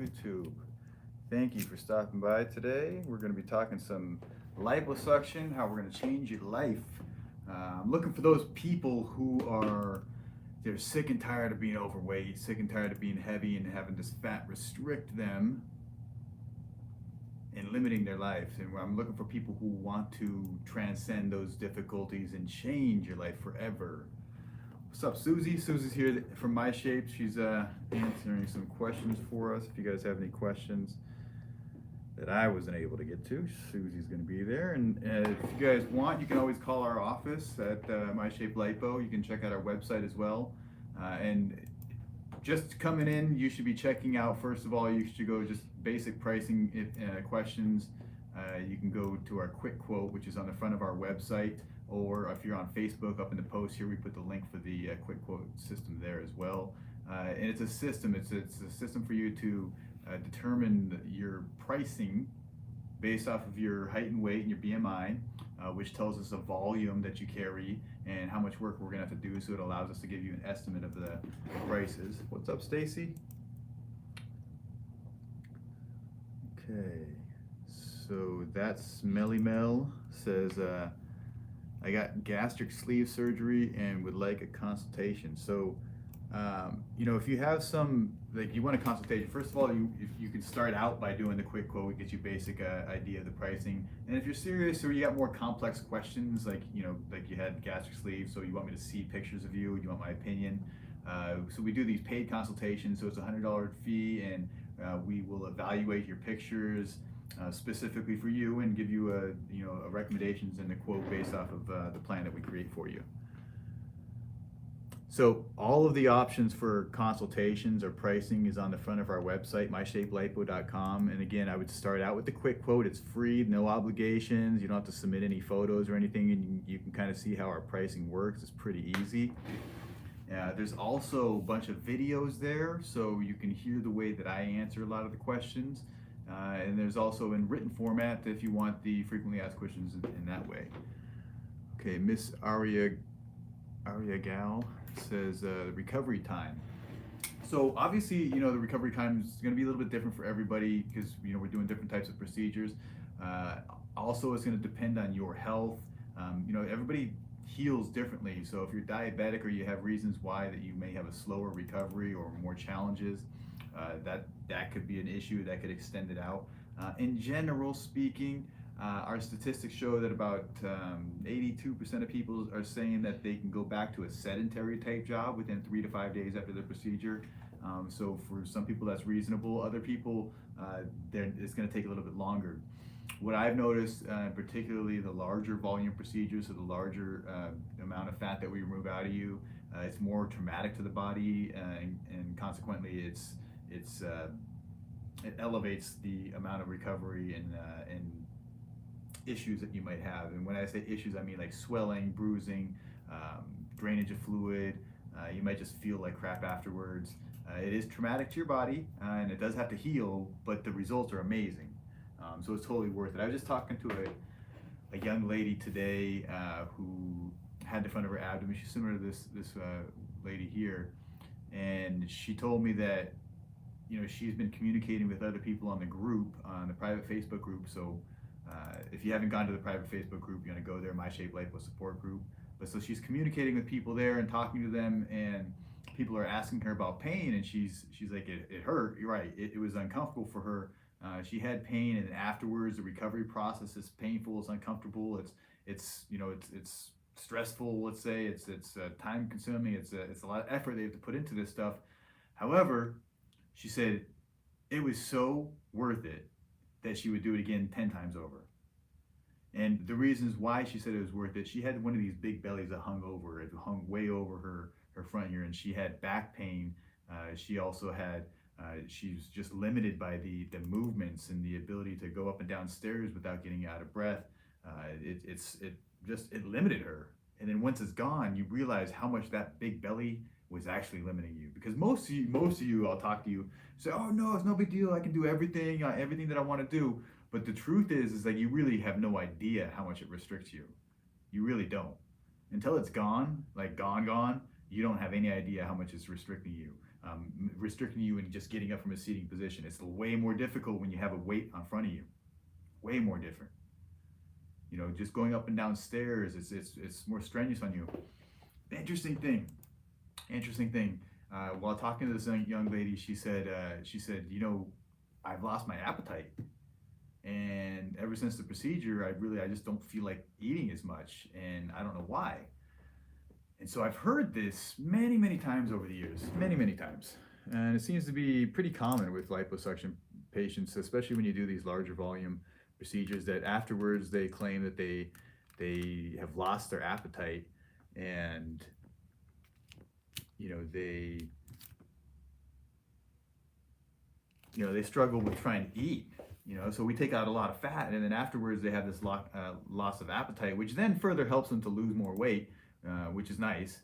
YouTube. Thank you for stopping by today. We're going to be talking some liposuction, how we're going to change your life. I'm looking for those people who they're sick and tired of being overweight, sick and tired of being heavy and having this fat restrict them and limiting their life. And I'm looking for people who want to transcend those difficulties and change your life forever. What's up, Susie? Susie's here from My Shape. She's answering some questions for us. If you guys have any questions that I wasn't able to get to, Susie's going to be there. And if you guys want, you can always call our office at My Shape Lipo. You can check out our website as well. And just coming in, you should be checking out, first of all, you should go just basic pricing questions. You can go to our quick quote, which is on the front of our website. Or if you're on Facebook, up in the post here, we put the link for the quick quote system there as well. And it's a system. It's a system for you to determine your pricing based off of your height and weight and your BMI, which tells us the volume that you carry and how much work we're gonna have to do. So it allows us to give you an estimate of the prices. What's up, Stacy? Okay, so that Smelly Mel says, I got gastric sleeve surgery and would like a consultation. So, if you have you want a consultation, first of all, you can start out by doing the quick quote. It gets you basic idea of the pricing. And if you're serious or you got more complex questions, like you had gastric sleeve, so you want me to see pictures of you, you want my opinion. So we do these paid consultations. So it's a $100 fee, and we will evaluate your pictures specifically for you and give you a recommendations and a quote based off of the plan that we create for you. So all of the options for consultations or pricing is on the front of our website, myshapelipo.com. And again, I would start out with the quick quote. It's free, no obligations. You don't have to submit any photos or anything, and you can kind of see how our pricing works. It's pretty easy. There's also a bunch of videos there, so you can hear the way that I answer a lot of the questions. And there's also in written format if you want the frequently asked questions in that way. Okay, Miss Aria Gal says recovery time. So obviously, the recovery time is going to be a little bit different for everybody because we're doing different types of procedures. Also, it's going to depend on your health. Everybody heals differently. So if you're diabetic or you have reasons why that you may have a slower recovery or more challenges, that could be an issue that could extend it out. In general speaking, our statistics show that about 82% of people are saying that they can go back to a sedentary type job within 3 to 5 days after the procedure. So for some people that's reasonable. Other people, it's going to take a little bit longer. What I've noticed, particularly the larger volume procedures, so the larger amount of fat that we remove out of you, it's more traumatic to the body, and consequently it elevates the amount of recovery and issues that you might have. And when I say issues, I mean like swelling, bruising, drainage of fluid. You might just feel like crap afterwards. It is traumatic to your body, and it does have to heal, but the results are amazing. So it's totally worth it. I was just talking to a young lady today who had the front of her abdomen. She's similar to this lady here, and she told me that she's been communicating with other people on the private Facebook group. So if you haven't gone to the private Facebook group, you're gonna go there, My Shape Lipo support group. But so she's communicating with people there and talking to them, and people are asking her about pain, and she's like, it hurt. You're right. It was uncomfortable for her. She had pain, and afterwards the recovery process is painful. It's uncomfortable. It's stressful. Let's say it's time consuming. It's a lot of effort they have to put into this stuff. However, she said it was so worth it that she would do it again 10 times over. And the reasons why she said it was worth it, she had one of these big bellies that hung over. It hung way over her front here, and she had back pain. She also had, she's just limited by the movements and the ability to go up and down stairs without getting out of breath. It limited her. And then once it's gone, you realize how much that big belly was actually limiting you. Because most of you, I'll talk to you, say, oh no, it's no big deal. I can do everything that I want to do. But the truth is that you really have no idea how much it restricts you. You really don't. Until it's gone, like gone, you don't have any idea how much it's restricting you. restricting you in just getting up from a seating position. It's way more difficult when you have a weight on front of you. Way more different. You know, just going up and down stairs, it's more strenuous on you. Interesting thing. Interesting thing. While talking to this young lady, she said, you know, I've lost my appetite, and ever since the procedure, I just don't feel like eating as much, and I don't know why. And so I've heard this many times over the years, many times, and it seems to be pretty common with liposuction patients, especially when you do these larger volume procedures, that afterwards they claim that they have lost their appetite, and you know they struggle with trying to eat. You know, so we take out a lot of fat, and then afterwards they have this loss of appetite, which then further helps them to lose more weight, which is nice.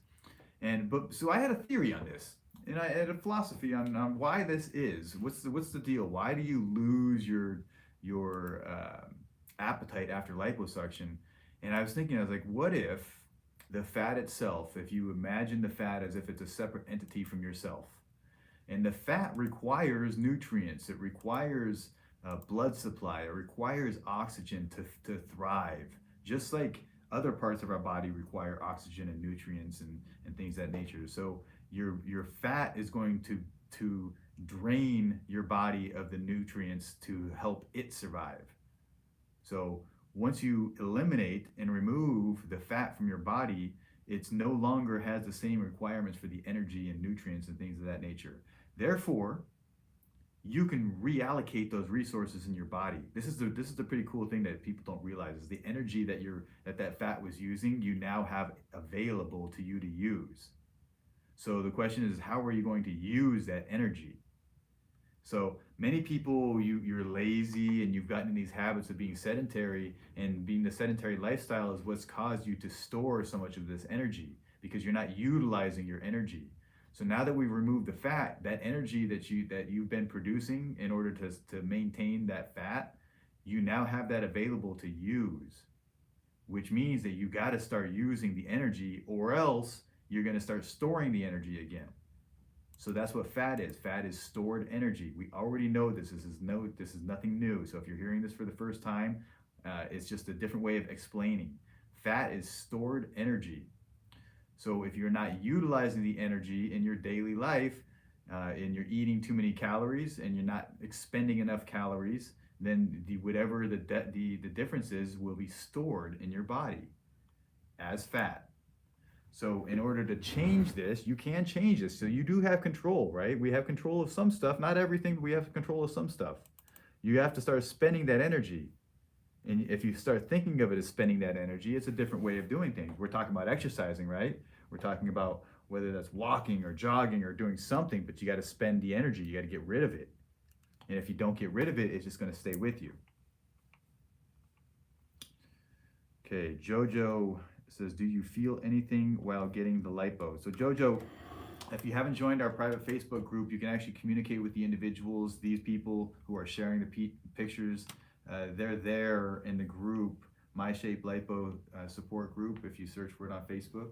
So I had a theory on this, and I had a philosophy on why this is. What's the deal? Why do you lose your appetite after liposuction? And I was thinking, I was like, what if the fat itself, if you imagine the fat as if it's a separate entity from yourself, and the fat requires nutrients, it requires blood supply, it requires oxygen to thrive, just like other parts of our body require oxygen and nutrients and things of that nature. So your fat is going to drain your body of the nutrients to help it survive. So once you eliminate and remove the fat from your body, it's no longer has the same requirements for the energy and nutrients and things of that nature. Therefore, you can reallocate those resources in your body. This is the pretty cool thing that people don't realize, is the energy that fat was using, you now have available to you to use. So the question is, how are you going to use that energy? So many people, you're lazy and you've gotten in these habits of being sedentary, and being the sedentary lifestyle is what's caused you to store so much of this energy, because you're not utilizing your energy. So now that we've removed the fat, that energy that you've been producing in order to maintain that fat, you now have that available to use, which means that you got to start using the energy, or else you're going to start storing the energy again. So that's what fat is. Fat is stored energy. We already know this. This is nothing new. So if you're hearing this for the first time, it's just a different way of explaining. Fat is stored energy. So if you're not utilizing the energy in your daily life, and you're eating too many calories and you're not expending enough calories, then whatever the difference is will be stored in your body as fat. So in order to change this, you can change this. So you do have control, right? We have control of some stuff, not everything, but we have control of some stuff. You have to start spending that energy. And if you start thinking of it as spending that energy, it's a different way of doing things. We're talking about exercising, right? We're talking about whether that's walking or jogging or doing something, but you got to spend the energy. You got to get rid of it. And if you don't get rid of it, it's just going to stay with you. Okay, Jojo says, do you feel anything while getting the lipo? So Jojo, if you haven't joined our private Facebook group, you can actually communicate with the individuals, these people who are sharing the pictures. They're there in the group, My Shape Lipo support group. If you search for it on Facebook,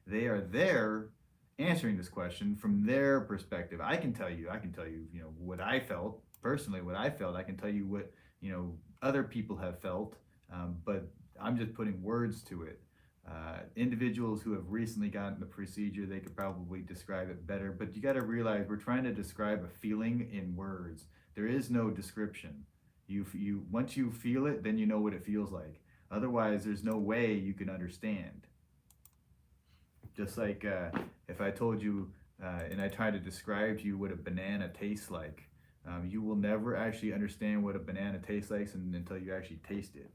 they are there answering this question from their perspective. I can tell you, you know, what I felt personally, I can tell you what, you know, other people have felt, but I'm just putting words to it. Individuals who have recently gotten the procedure, they could probably describe it better, but you got to realize we're trying to describe a feeling in words. There is no description. You once you feel it, then you know what it feels like. Otherwise, there's no way you can understand. Just like if I told you and I tried to describe to you what a banana tastes like, you will never actually understand what a banana tastes like until you actually taste it.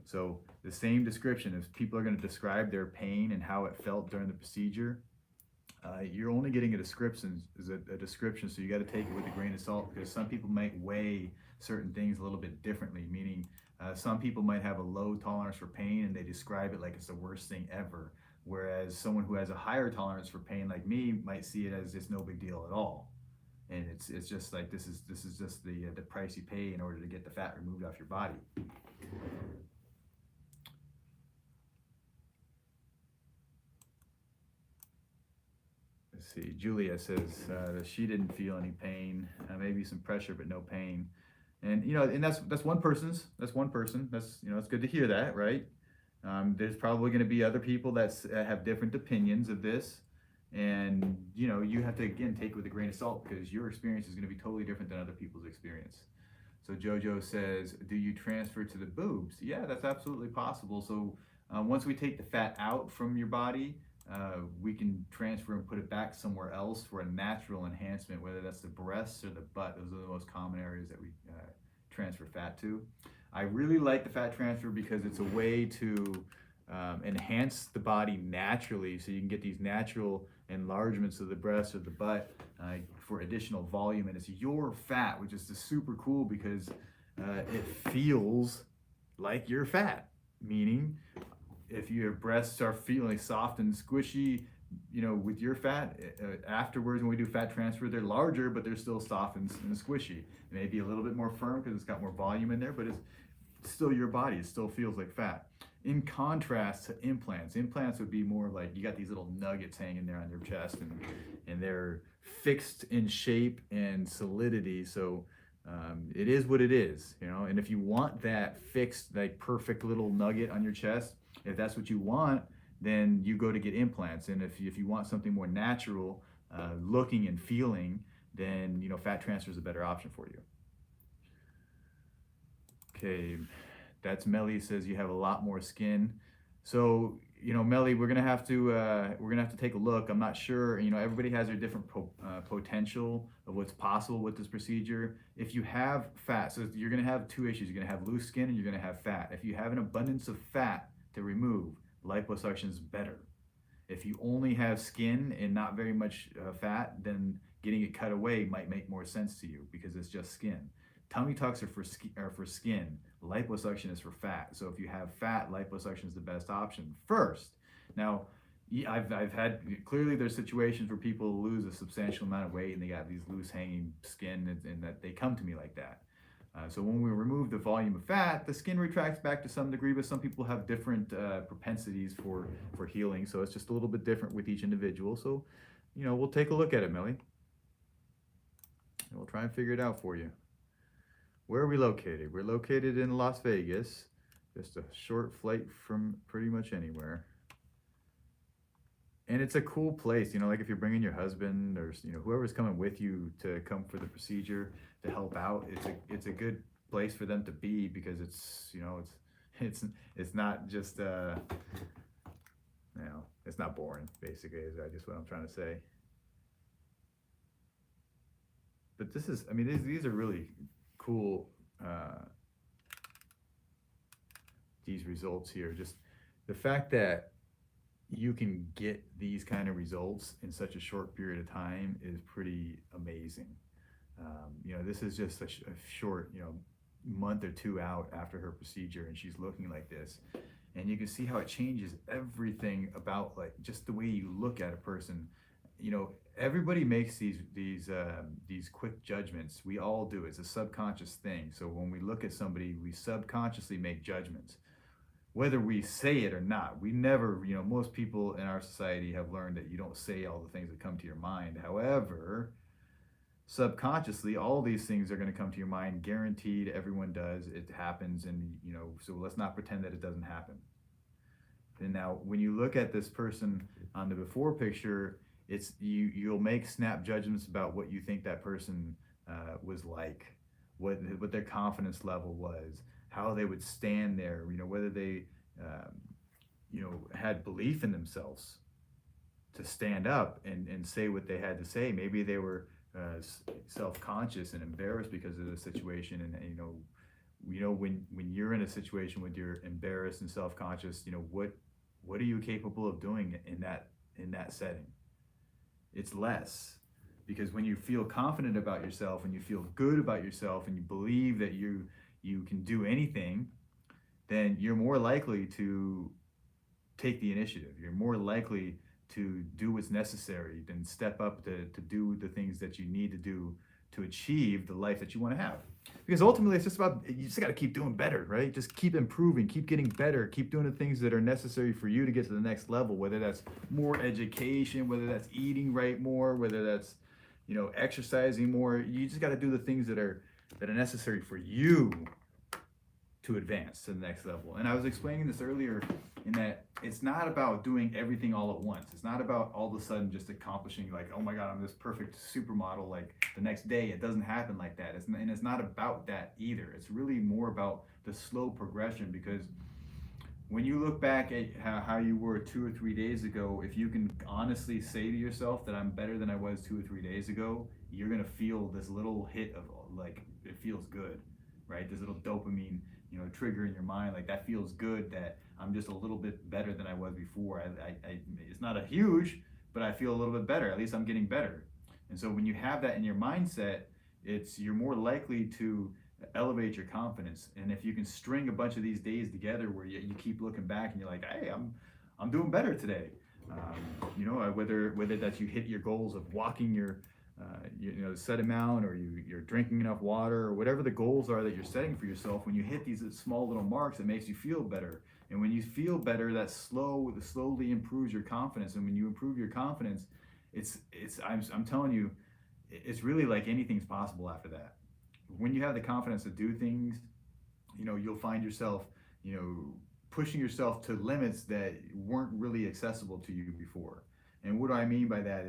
So the same description, if people are going to describe their pain and how it felt during the procedure, you're only getting a description, so you got to take it with a grain of salt, because some people might weigh certain things a little bit differently, meaning some people might have a low tolerance for pain and they describe it like it's the worst thing ever, whereas someone who has a higher tolerance for pain like me might see it as it's no big deal at all. And it's just like this is just the price you pay in order to get the fat removed off your body. Let's see. Julia says that she didn't feel any pain, maybe some pressure, but no pain. And and that's one person's. That's one person. That's it's good to hear that, right? There's probably going to be other people that have different opinions of this, and you have to again take it with a grain of salt because your experience is going to be totally different than other people's experience. So Jojo says, do you transfer to the boobs? Yeah, that's absolutely possible. So once we take the fat out from your body, we can transfer and put it back somewhere else for a natural enhancement, whether that's the breasts or the butt. Those are the most common areas that we transfer fat to. I really like the fat transfer because it's a way to enhance the body naturally, so you can get these natural enlargements of the breast or the butt for additional volume, and it's your fat, which is just super cool because it feels like you're fat, meaning if your breasts are feeling soft and squishy, with your fat, afterwards when we do fat transfer, they're larger, but they're still soft and squishy. It may be a little bit more firm because it's got more volume in there, but it's still your body. It still feels like fat. In contrast to implants, implants would be more like you got these little nuggets hanging there on your chest, and they're fixed in shape and solidity. So it is what it is, And if you want that fixed, like perfect little nugget on your chest, if that's what you want, then you go to get implants. And if you want something more natural looking and feeling, then fat transfer is a better option for you. Okay, that's Melly says you have a lot more skin. So Melly, we're gonna have to take a look. I'm not sure. Everybody has their different potential of what's possible with this procedure. If you have fat, so you're gonna have two issues. You're gonna have loose skin and you're gonna have fat. If you have an abundance of fat to remove, liposuction is better. If you only have skin and not very much fat, then getting it cut away might make more sense to you because it's just skin. Tummy tucks are for skin. Liposuction is for fat. So if you have fat, liposuction is the best option first. Now, I've had, clearly there's situations where people lose a substantial amount of weight and they got these loose hanging skin and that they come to me like that. So when we remove the volume of fat, the skin retracts back to some degree, but some people have different propensities for healing. So it's just a little bit different with each individual. So, we'll take a look at it, Millie. And we'll try and figure it out for you. Where are we located? We're located in Las Vegas, just a short flight from pretty much anywhere. And it's a cool place, like if you're bringing your husband or whoever's coming with you to come for the procedure to help out, it's a good place for them to be because it's not just it's not boring. Basically, is just what I'm trying to say. But this is, these are really cool, these results here. Just the fact that you can get these kind of results in such a short period of time is pretty amazing. This is just a short, month or two out after her procedure, and she's looking like this. And you can see how it changes everything about like just the way you look at a person. Everybody makes these quick judgments. We all do. It's a subconscious thing. So when we look at somebody, we subconsciously make judgments, whether we say it or not. We never, most people in our society have learned that you don't say all the things that come to your mind. However, subconsciously, all these things are going to come to your mind. Guaranteed, everyone does. It happens, and so let's not pretend that it doesn't happen. And now, when you look at this person on the before picture, it's you'll make snap judgments about what you think that person was like, what their confidence level was, how they would stand there, whether they had belief in themselves to stand up and say what they had to say. Maybe they were self-conscious and embarrassed because of the situation, and when you're in a situation when you're embarrassed and self-conscious, what are you capable of doing in that setting? It's less, because when you feel confident about yourself and you feel good about yourself and you believe that you can do anything, then you're more likely to take the initiative. You're more likely to do what's necessary, then step up to do the things that you need to do to achieve the life that you want to have. Because ultimately, it's just about, you just got to keep doing better, right? Just keep improving, keep getting better, keep doing the things that are necessary for you to get to the next level, whether that's more education, whether that's eating right more, whether that's, exercising more. You just got to do the things that are necessary for you to advance to the next level. And I was explaining this earlier in that it's not about doing everything all at once. It's not about all of a sudden just accomplishing like, oh my God, I'm this perfect supermodel like the next day. It doesn't happen like that. And it's not about that either. It's really more about the slow progression, because when you look back at how you were 2 or 3 days ago, if you can honestly say to yourself that I'm better than I was 2 or 3 days ago, you're gonna feel this little hit of like, it feels good, right? This little dopamine, trigger in your mind, like that feels good, that I'm just a little bit better than I was before. It's not a huge, but I feel a little bit better. At least I'm getting better. And so when you have that in your mindset, you're more likely to elevate your confidence. And if you can string a bunch of these days together where you keep looking back and you're like, hey, I'm doing better today. Whether that's you hit your goals of walking your set amount, or you're drinking enough water, or whatever the goals are that you're setting for yourself. When you hit these small little marks, it makes you feel better. And when you feel better, that slowly improves your confidence. And when you improve your confidence, I'm telling you, it's really like anything's possible after that. When you have the confidence to do things, you'll find yourself, pushing yourself to limits that weren't really accessible to you before. And what do I mean by that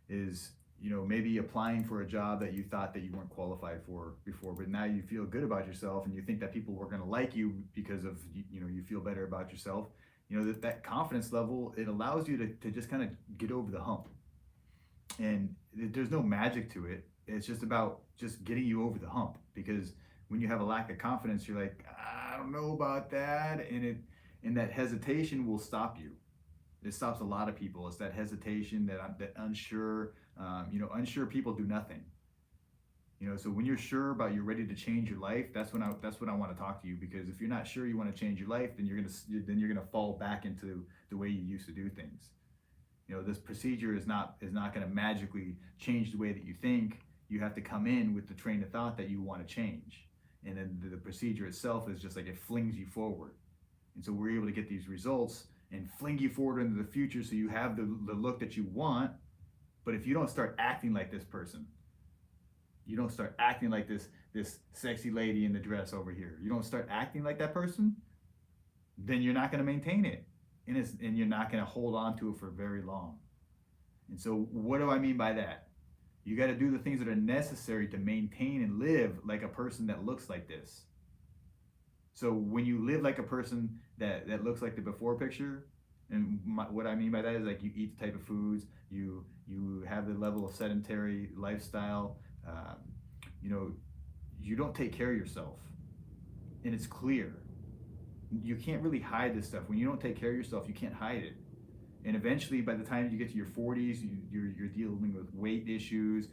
is maybe applying for a job that you thought that you weren't qualified for before, but now you feel good about yourself and you think that people were going to like you because of, you feel better about yourself. That confidence level, it allows you to just kind of get over the hump. And there's no magic to it. It's just about just getting you over the hump, because when you have a lack of confidence, you're like, I don't know about that. And that hesitation will stop you. It stops a lot of people. It's that hesitation, that unsure, unsure people do nothing. So when you're sure about, you're ready to change your life, that's when I want to talk to you. Because if you're not sure you want to change your life, then you're gonna fall back into the way you used to do things. This procedure is not going to magically change the way that you think. You have to come in with the train of thought that you want to change, and then the procedure itself is just like, it flings you forward. And so we're able to get these results and fling you forward into the future, so you have the look that you want. But if you don't start acting like this person, you don't start acting like this sexy lady in the dress over here, you don't start acting like that person, then you're not going to maintain it, and you're not going to hold on to it for very long. And so what do I mean by that? You got to do the things that are necessary to maintain and live like a person that looks like this. So when you live like a person that looks like the before picture, and what I mean by that is, like, you eat the type of foods, you have the level of sedentary lifestyle, you don't take care of yourself, and it's clear. You can't really hide this stuff. When you don't take care of yourself, you can't hide it. And eventually, by the time you get to your 40s, you're dealing with weight issues.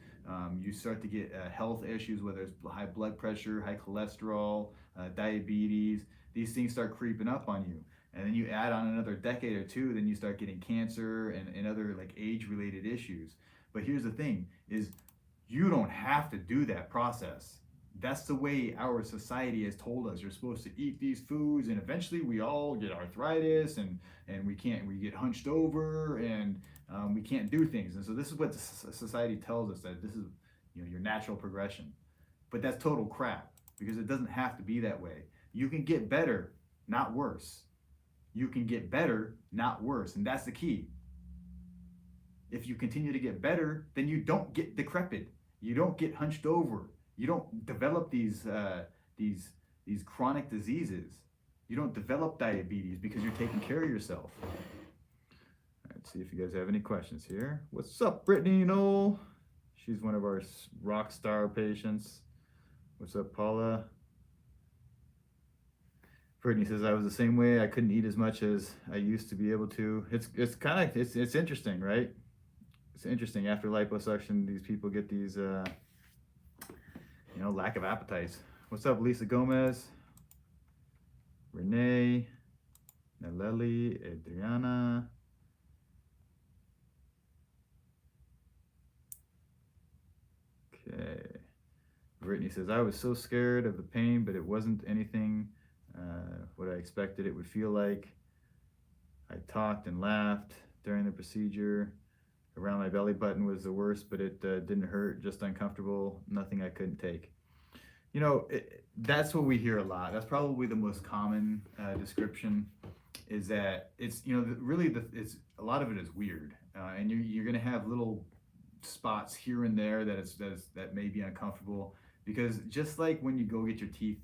You start to get health issues, whether it's high blood pressure, high cholesterol, diabetes. These things start creeping up on you. And then you add on another decade or two, then you start getting cancer and other like age-related issues. But here's the thing, is you don't have to do that process. That's the way our society has told us. You're supposed to eat these foods, and eventually we all get arthritis, and we get hunched over, and we can't do things. And so this is what society tells us, that this is your natural progression. But that's total crap, because it doesn't have to be that way. You can get better, not worse. You can get better, not worse, and that's the key. If you continue to get better, then you don't get decrepit. You don't get hunched over. You don't develop these chronic diseases. You don't develop diabetes because you're taking care of yourself. All right, let's see if you guys have any questions here. What's up, Brittany Knoll? She's one of our rock star patients. What's up, Paula? Brittany says, I was the same way. I couldn't eat as much as I used to be able to. It's kind of, it's interesting, right? It's interesting. After liposuction, these people get these lack of appetites. What's up, Lisa Gomez? Renee, Naleli, Adriana. Okay. Brittany says, I was so scared of the pain, but it wasn't anything what I expected it would feel like. I talked and laughed during the procedure. Around my belly button was the worst, but it didn't hurt, just uncomfortable, nothing I couldn't take. That's what we hear a lot. That's probably the most common description, is that it's, it's a lot of it is weird. And you're going to have little spots here and there that may be uncomfortable, because just like when you go get your teeth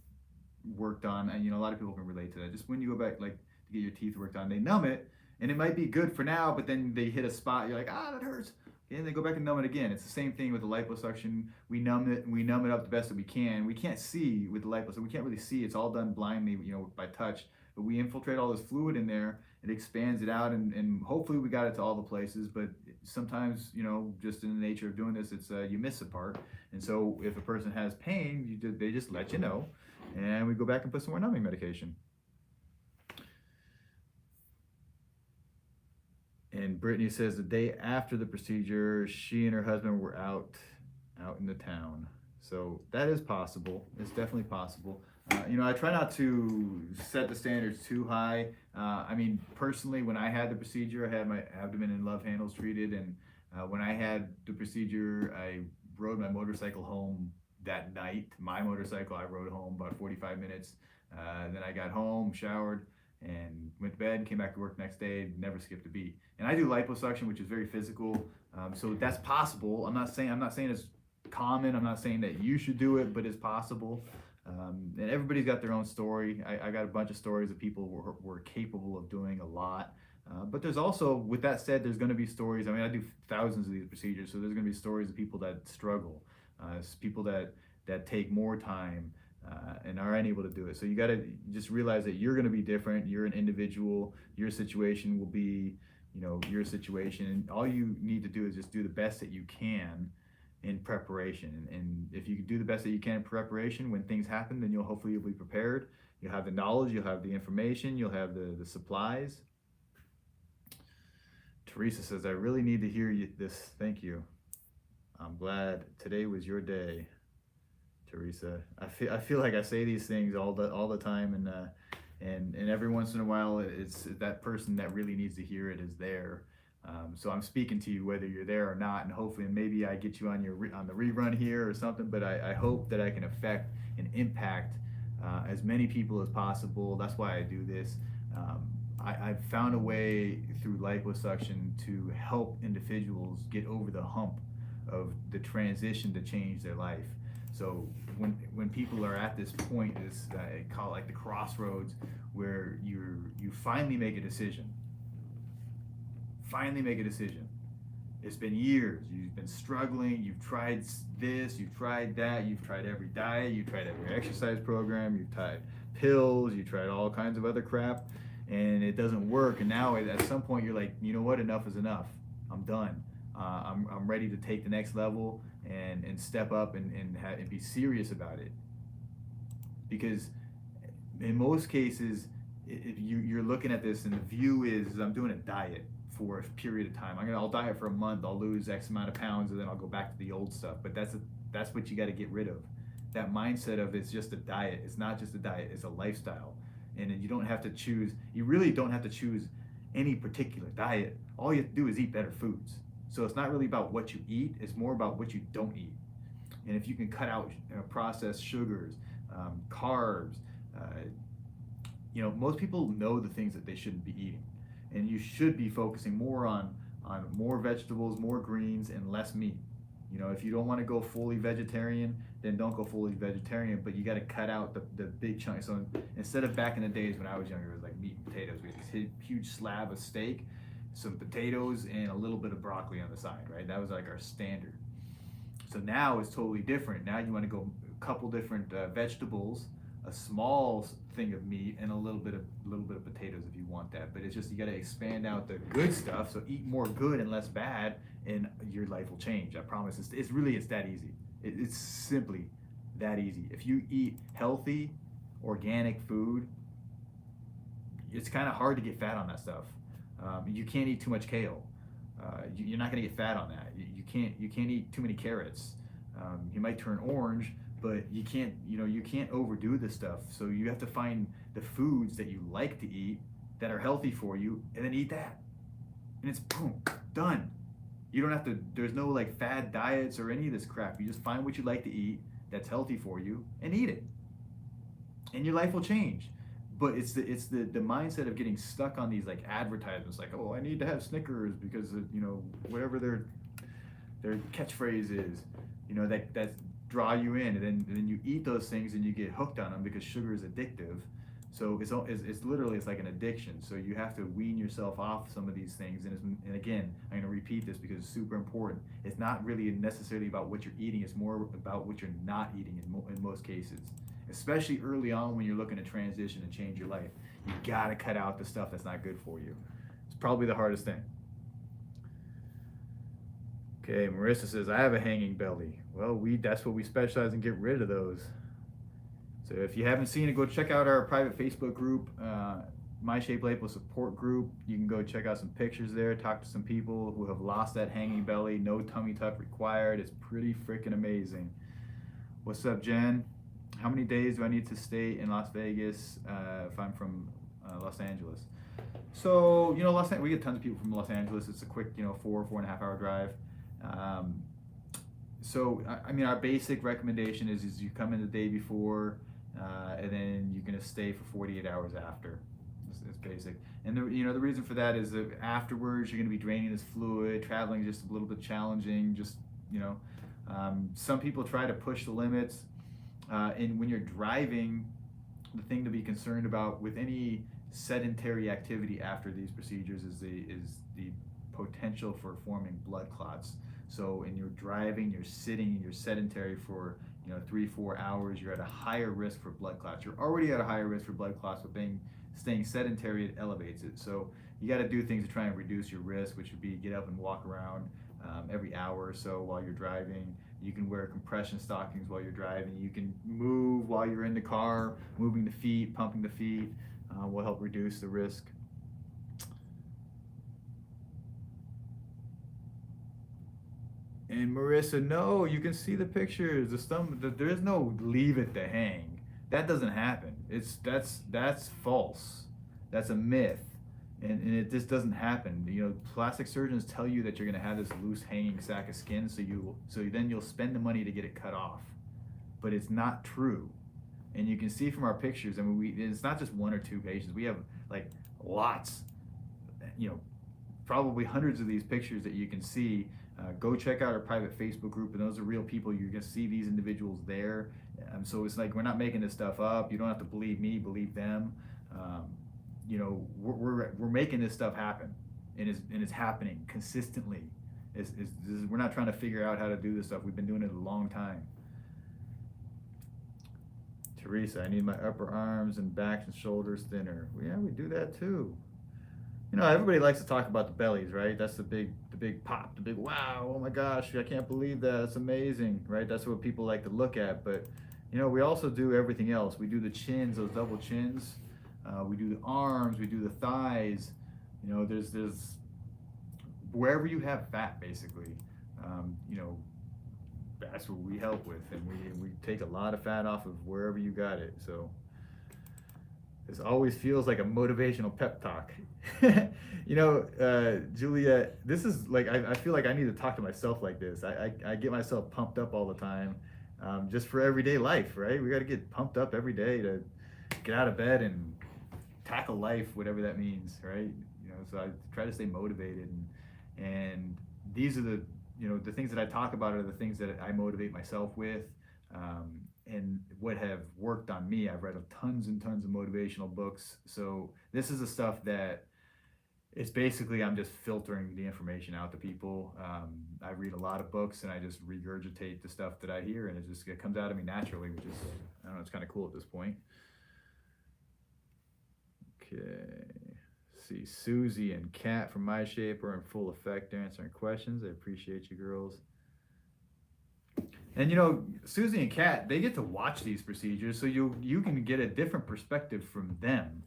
worked on, and a lot of people can relate to that, just when you go back like to get your teeth worked on, they numb it, and it might be good for now, but then they hit a spot, you're like, that hurts, and they go back and numb it again. It's the same thing with the liposuction. We numb it up the best that we can. We can't see with the liposuction, we can't really see, it's all done blindly, by touch, but we infiltrate all this fluid in there, it expands it out, and hopefully we got it to all the places, but sometimes, just in the nature of doing this, it's you miss a part. And so if a person has pain, they just let you know, and we go back and put some more numbing medication. And Brittany says the day after the procedure, she and her husband were out in the town. So that is possible. It's definitely possible. I try not to set the standards too high. Personally, when I had the procedure, I had my abdomen and love handles treated, and when I had the procedure, I rode my motorcycle home that night. My motorcycle, I rode home about 45 minutes. Then I got home, showered, and went to bed, came back to work next day, never skipped a beat. And I do liposuction, which is very physical, so that's possible. I'm not saying it's common. I'm not saying that you should do it, but it's possible. And everybody's got their own story. I got a bunch of stories of people were capable of doing a lot. But there's also, with that said, there's going to be stories. I do thousands of these procedures, so there's going to be stories of people that struggle, people that take more time and are unable to do it. So you got to just realize that you're going to be different. You're an individual. Your situation will be, your situation. And all you need to do is just do the best that you can in preparation. And if you can do the best that you can in preparation, when things happen, then you'll be prepared. You'll have the knowledge, you'll have the information, you'll have the supplies. Teresa says, I really need to hear this. Thank you. I'm glad today was your day, Teresa. I feel like I say these things all the time, and every once in a while, it's that person that really needs to hear it is there. So I'm speaking to you whether you're there or not, and hopefully, maybe I get you on the rerun here or something. But I hope that I can affect and impact as many people as possible. That's why I do this. I've found a way through liposuction to help individuals get over the hump of the transition to change their life. So when people are at this point, I call it like the crossroads, where you finally make a decision. Finally make a decision. It's been years. You've been struggling. You've tried this. You've tried that. You've tried every diet. You've tried every exercise program. You've tried pills. You've tried all kinds of other crap, and it doesn't work. And now at some point you're like, you know what? Enough is enough. I'm done. I'm ready to take the next level and step up and be serious about it. Because in most cases, if you're looking at this and the view is I'm doing a diet for a period of time. I'll diet for a month. I'll lose X amount of pounds, and then I'll go back to the old stuff. But that's what you got to get rid of. That mindset of it's just a diet. It's not just a diet. It's a lifestyle, and you don't have to choose. You really don't have to choose any particular diet. All you have to do is eat better foods. So it's not really about what you eat. It's more about what you don't eat. And if you can cut out processed sugars, carbs, most people know the things that they shouldn't be eating. And you should be focusing more on more vegetables, more greens, and less meat. If you don't want to go fully vegetarian, then don't go fully vegetarian, but you got to cut out the big chunks. So instead of back in the days when I was younger, it was like meat and potatoes. We had this huge slab of steak, some potatoes, and a little bit of broccoli on the side, right? That was like our standard. So now it's totally different. Now you want to go a couple different vegetables, a small thing of meat, and a little bit of potatoes if you want that. But it's just, you got to expand out the good stuff. So eat more good and less bad, and your life will change. I promise. It's that easy. It's simply that easy. If you eat healthy, organic food, it's kind of hard to get fat on that stuff. You can't eat too much kale. You're not going to get fat on that. You can't eat too many carrots. You might turn orange, but you can't, you can't overdo this stuff. So you have to find the foods that you like to eat that are healthy for you, and then eat that, and it's boom, done. You don't have to. There's no like fad diets or any of this crap. You just find what you like to eat that's healthy for you and eat it, and your life will change. But it's the mindset of getting stuck on these like advertisements, like, oh, I need to have Snickers because whatever their catchphrase is, that draw you in, and then you eat those things and you get hooked on them because sugar is addictive. So it's literally, it's like an addiction. So you have to wean yourself off some of these things. And again, I'm going to repeat this because it's super important. It's not really necessarily about what you're eating. It's more about what you're not eating in most cases, especially early on when you're looking to transition and change your life. You got to cut out the stuff that's not good for you. It's probably the hardest thing. Okay, Marissa says, I have a hanging belly. Well, that's what we specialize in, get rid of those. So if you haven't seen it, go check out our private Facebook group, My Shape Lipo support group. You can go check out some pictures there, talk to some people who have lost that hanging belly, no tummy tuck required. It's pretty freaking amazing. What's up, Jen? How many days do I need to stay in Las Vegas if I'm from Los Angeles? So, we get tons of people from Los Angeles. It's a quick, 4.5 hour drive. So, our basic recommendation is you come in the day before, and then you're going to stay for 48 hours after. It's basic. And the reason for that is that afterwards you're going to be draining this fluid. Traveling is just a little bit challenging. Some people try to push the limits. And when you're driving, the thing to be concerned about with any sedentary activity after these procedures is the potential for forming blood clots. So when you're driving, you're sitting, and you're sedentary for 3-4 hours, you're at a higher risk for blood clots. You're already at a higher risk for blood clots, but staying sedentary, it elevates it. So you got to do things to try and reduce your risk, which would be get up and walk around every hour or so while you're driving. You can wear compression stockings while you're driving. You can move while you're in the car, moving the feet, pumping the feet will help reduce the risk. And Marissa, no, you can see the pictures. There is no leave it to hang. That doesn't happen. That's false. That's a myth, and it just doesn't happen. Plastic surgeons tell you that you're going to have this loose hanging sack of skin, so then you'll spend the money to get it cut off, but it's not true. And you can see from our pictures. It's not just one or two patients. We have like lots. Probably hundreds of these pictures that you can see. Go check out our private Facebook group, and those are real people. You're going to see these individuals there. So it's like, we're not making this stuff up. You don't have to believe me, believe them. We're making this stuff happen, and it's happening consistently. We're not trying to figure out how to do this stuff. We've been doing it a long time. Teresa, I need my upper arms and backs and shoulders thinner. Well, yeah, we do that too. Everybody likes to talk about the bellies, right? That's the big pop, the big wow, oh my gosh, I can't believe that, it's amazing, right? That's what people like to look at. But we also do everything else. We do the chins, those double chins. We do the arms, we do the thighs. There's wherever you have fat, basically. That's what we help with, and we take a lot of fat off of wherever you got it. So this always feels like a motivational pep talk. Juliet, this is like, I feel like I need to talk to myself like this. I get myself pumped up all the time, just for everyday life, right? We got to get pumped up every day to get out of bed and tackle life, whatever that means, right? So I try to stay motivated, and these are the things that I talk about are the things that I motivate myself with. And what have worked on me. I've read tons and tons of motivational books. So this is the stuff that it's basically, I'm just filtering the information out to people. I read a lot of books, and I just regurgitate the stuff that I hear, and it comes out of me naturally, which is, I don't know, it's kind of cool at this point. Okay. Let's see, Susie and Kat from My Shape are in full effect answering questions. I appreciate you girls. And Susie and Kat, they get to watch these procedures, so you can get a different perspective from them,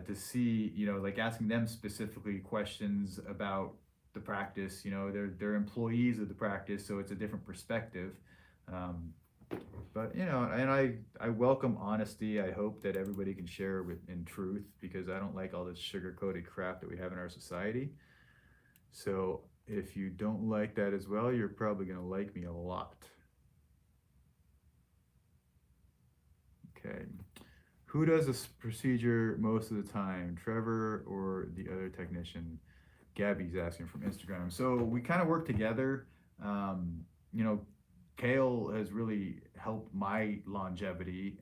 to see, like asking them specifically questions about the practice. They're employees of the practice, so it's a different perspective. But you know, and I welcome honesty. I hope that everybody can share in truth, because I don't like all this sugar coated crap that we have in our society. So if you don't like that as well, you're probably gonna like me a lot. Okay. Who does this procedure most of the time, Trevor or the other technician? Gabby's asking from Instagram. So we kind of work together. You know, Kale has really helped my longevity,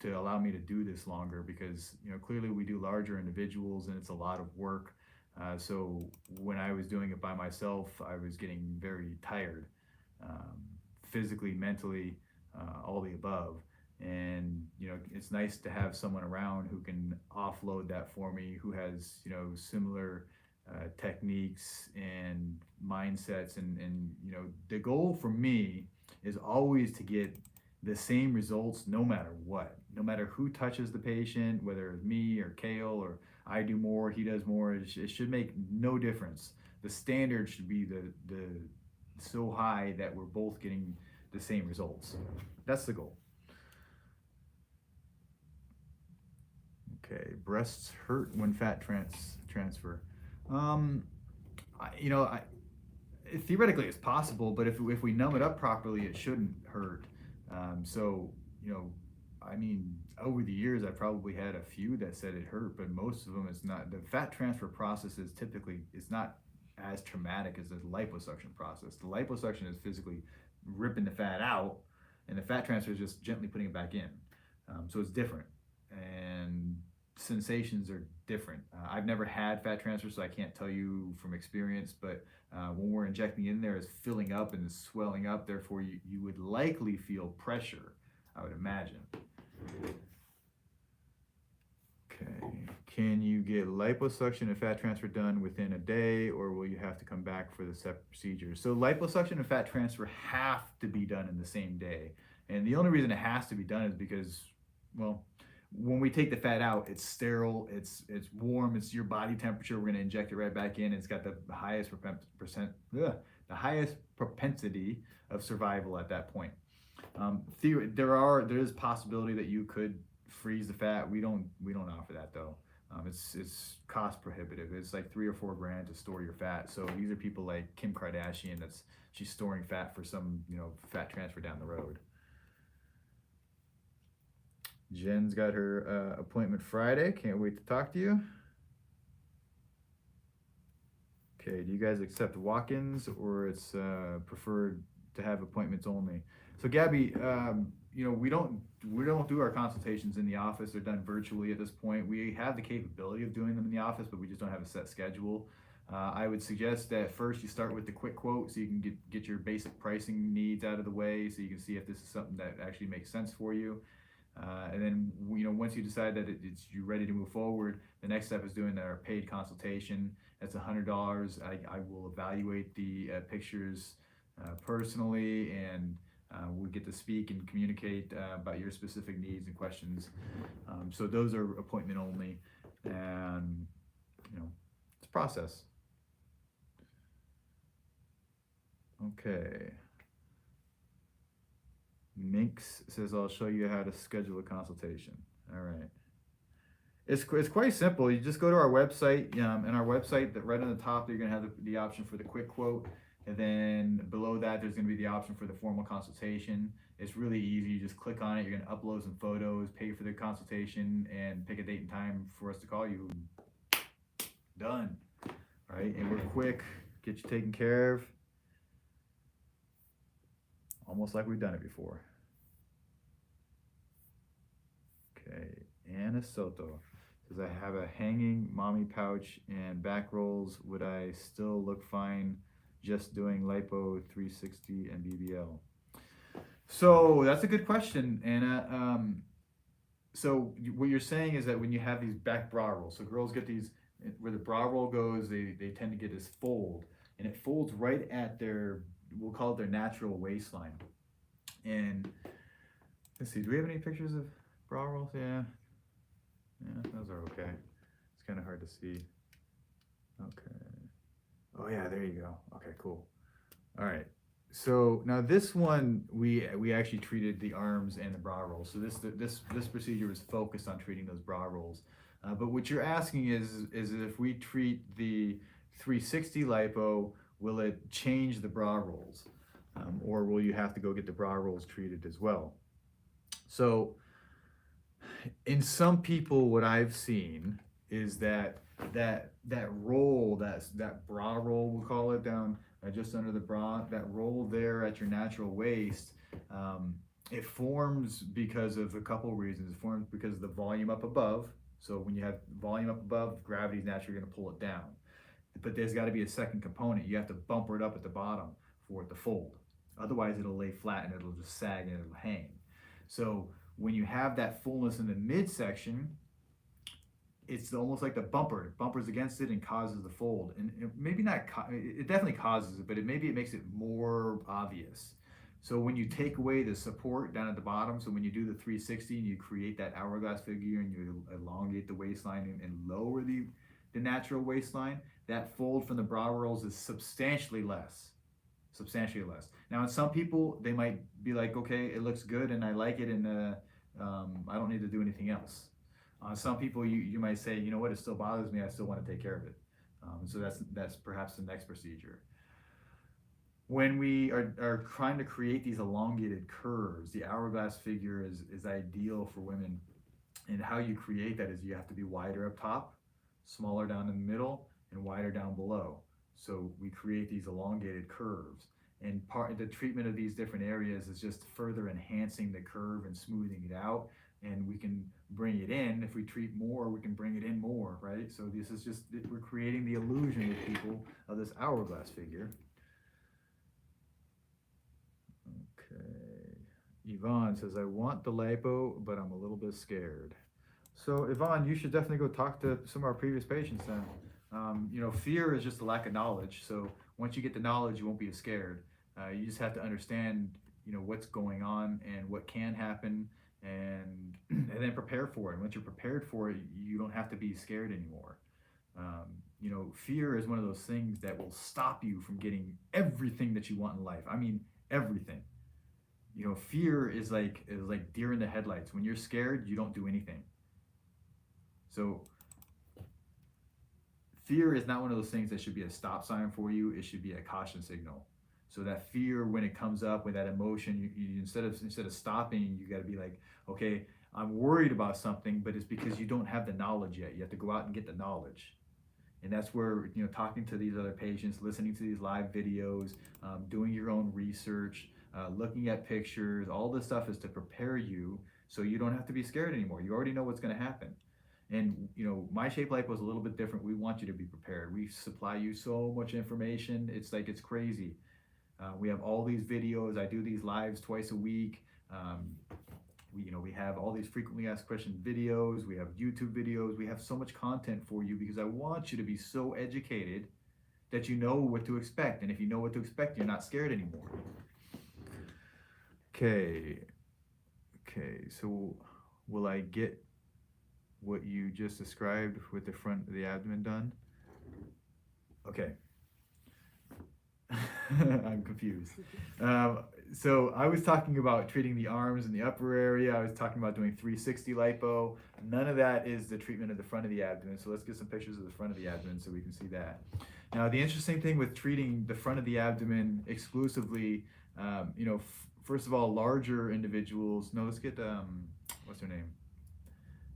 to allow me to do this longer, because you know clearly we do larger individuals and it's a lot of work. So when I was doing it by myself, I was getting very tired, um, physically, mentally, all the above. And you know, it's nice to have someone around who can offload that for me, who has you know similar techniques and mindsets, and you know the goal for me is always to get the same results no matter what, no matter who touches the patient, whether it's me or Kale, or I do more, he does more. It should make no difference. The standard should be the so high that we're both getting the same results. That's the goal. Okay, breasts hurt when fat transfer. Um, you know, theoretically it's possible, but if we numb it up properly, it shouldn't hurt. So you know, I mean, over the years, I probably had a few that said it hurt, but most of them it's not. The fat transfer process is typically it's not as traumatic as the liposuction process. The liposuction is physically ripping the fat out, and the fat transfer is just gently putting it back in. So it's different, and sensations are different. I've never had fat transfer, so I can't tell you from experience, but when we're injecting in there, it's filling up and it's swelling up. Therefore, you would likely feel pressure, I would imagine. Okay. Can you get liposuction and fat transfer done within a day, or will you have to come back for the separate procedure? So liposuction and fat transfer have to be done in the same day. And the only reason it has to be done is because, well, when we take the fat out, it's sterile, it's warm, it's your body temperature. We're going to inject it right back in. It's got the highest the highest propensity of survival at that point. There is possibility that you could freeze the fat. We don't offer that though. It's cost prohibitive. It's like $3 or $4 to store your fat. So these are people like Kim Kardashian. She's storing fat for some fat transfer down the road. Jen's got her appointment Friday. Can't wait to talk to you. Okay, do you guys accept walk-ins, or it's preferred to have appointments only? So Gabby, we don't do our consultations in the office. They're done virtually at this point. We have the capability of doing them in the office, but we just don't have a set schedule. I would suggest that first you start with the quick quote, so you can get your basic pricing needs out of the way, so you can see if this is something that actually makes sense for you. And then once you decide that you're ready to move forward, the next step is doing our paid consultation. That's $100. I will evaluate the pictures personally, and we get to speak and communicate about your specific needs and questions. So those are appointment only, and it's a process. Okay. Minx says, I'll show you how to schedule a consultation. All right. It's quite simple. You just go to our website, and our website, that right on the top, you're going to have the option for the quick quote. And then below that, there's going to be the option for the formal consultation. It's really easy. You just click on it. You're going to upload some photos, pay for the consultation, and pick a date and time for us to call you. Done. All right. And we're quick. Get you taken care of. Almost like we've done it before. Okay. Anna Soto says, I have a hanging mommy pouch and back rolls. Would I still look fine just doing lipo 360 and BBL? So that's a good question, Anna. So what you're saying is that when you have these back bra rolls, so girls get these, where the bra roll goes, they tend to get this fold, and it folds right at their, we'll call it their natural waistline. And let's see, do we have any pictures of bra rolls? Yeah, those are okay. It's kind of hard to see. Okay. Oh yeah, there you go. Okay, cool. All right. So now this one, we actually treated the arms and the bra rolls. So this procedure was focused on treating those bra rolls. But what you're asking is if we treat the 360 lipo, will it change the bra rolls, or will you have to go get the bra rolls treated as well? So in some people, what I've seen is that roll, that bra roll, we'll call it, down just under the bra, that roll there at your natural waist, it forms because of a couple reasons. It forms because of the volume up above. So when you have volume up above, gravity is naturally going to pull it down. But there's got to be a second component. You have to bumper it up at the bottom for it to fold. Otherwise, it'll lay flat and it'll just sag and it'll hang. So when you have that fullness in the midsection, it's almost like the bumper. It bumpers against it and causes the fold. And maybe not, it definitely causes it, but maybe it makes it more obvious. So when you take away the support down at the bottom, so when you do the 360 and you create that hourglass figure and you elongate the waistline and lower the natural waistline, that fold from the bra rolls is substantially less. Substantially less. Now, in some people, they might be like, okay, it looks good and I like it, and I don't need to do anything else. Some people, you might say, you know what, it still bothers me, I still want to take care of it. So that's perhaps the next procedure. When we are trying to create these elongated curves, the hourglass figure is ideal for women. And how you create that is you have to be wider up top, smaller down in the middle, and wider down below. So we create these elongated curves. And part of the treatment of these different areas is just further enhancing the curve and smoothing it out. And we can bring it in. If we treat more, we can bring it in more, right? So this is just, we're creating the illusion with people of this hourglass figure. Okay. Yvonne says, I want the lipo, but I'm a little bit scared. So Yvonne, you should definitely go talk to some of our previous patients then. Fear is just a lack of knowledge. So once you get the knowledge, you won't be as scared. You just have to understand, what's going on and what can happen, and then prepare for it. And once you're prepared for it, you don't have to be scared anymore. Fear is one of those things that will stop you from getting everything that you want in life. I mean, everything. Fear is like deer in the headlights. When you're scared, you don't do anything. So fear is not one of those things that should be a stop sign for you. It should be a caution signal. So that fear, when it comes up with that emotion, you instead of stopping, you got to be like, okay, I'm worried about something, but it's because you don't have the knowledge yet. You have to go out and get the knowledge. And that's where, talking to these other patients, listening to these live videos, doing your own research, looking at pictures, all this stuff is to prepare you so you don't have to be scared anymore. You already know what's going to happen. And My Shape Lipo is a little bit different. We want you to be prepared. We supply you so much information. It's like, it's crazy. We have all these videos. I do these lives twice a week. We have all these frequently asked questions videos. We have YouTube videos. We have so much content for you because I want you to be so educated that you know what to expect. And if you know what to expect, you're not scared anymore. Okay. So will I get what you just described with the front of the abdomen done? Okay. I'm confused. So I was talking about treating the arms and the upper area. I was talking about doing 360 lipo. None of that is the treatment of the front of the abdomen. So let's get some pictures of the front of the abdomen so we can see that. Now, the interesting thing with treating the front of the abdomen exclusively, first of all, larger individuals. No, let's get what's her name?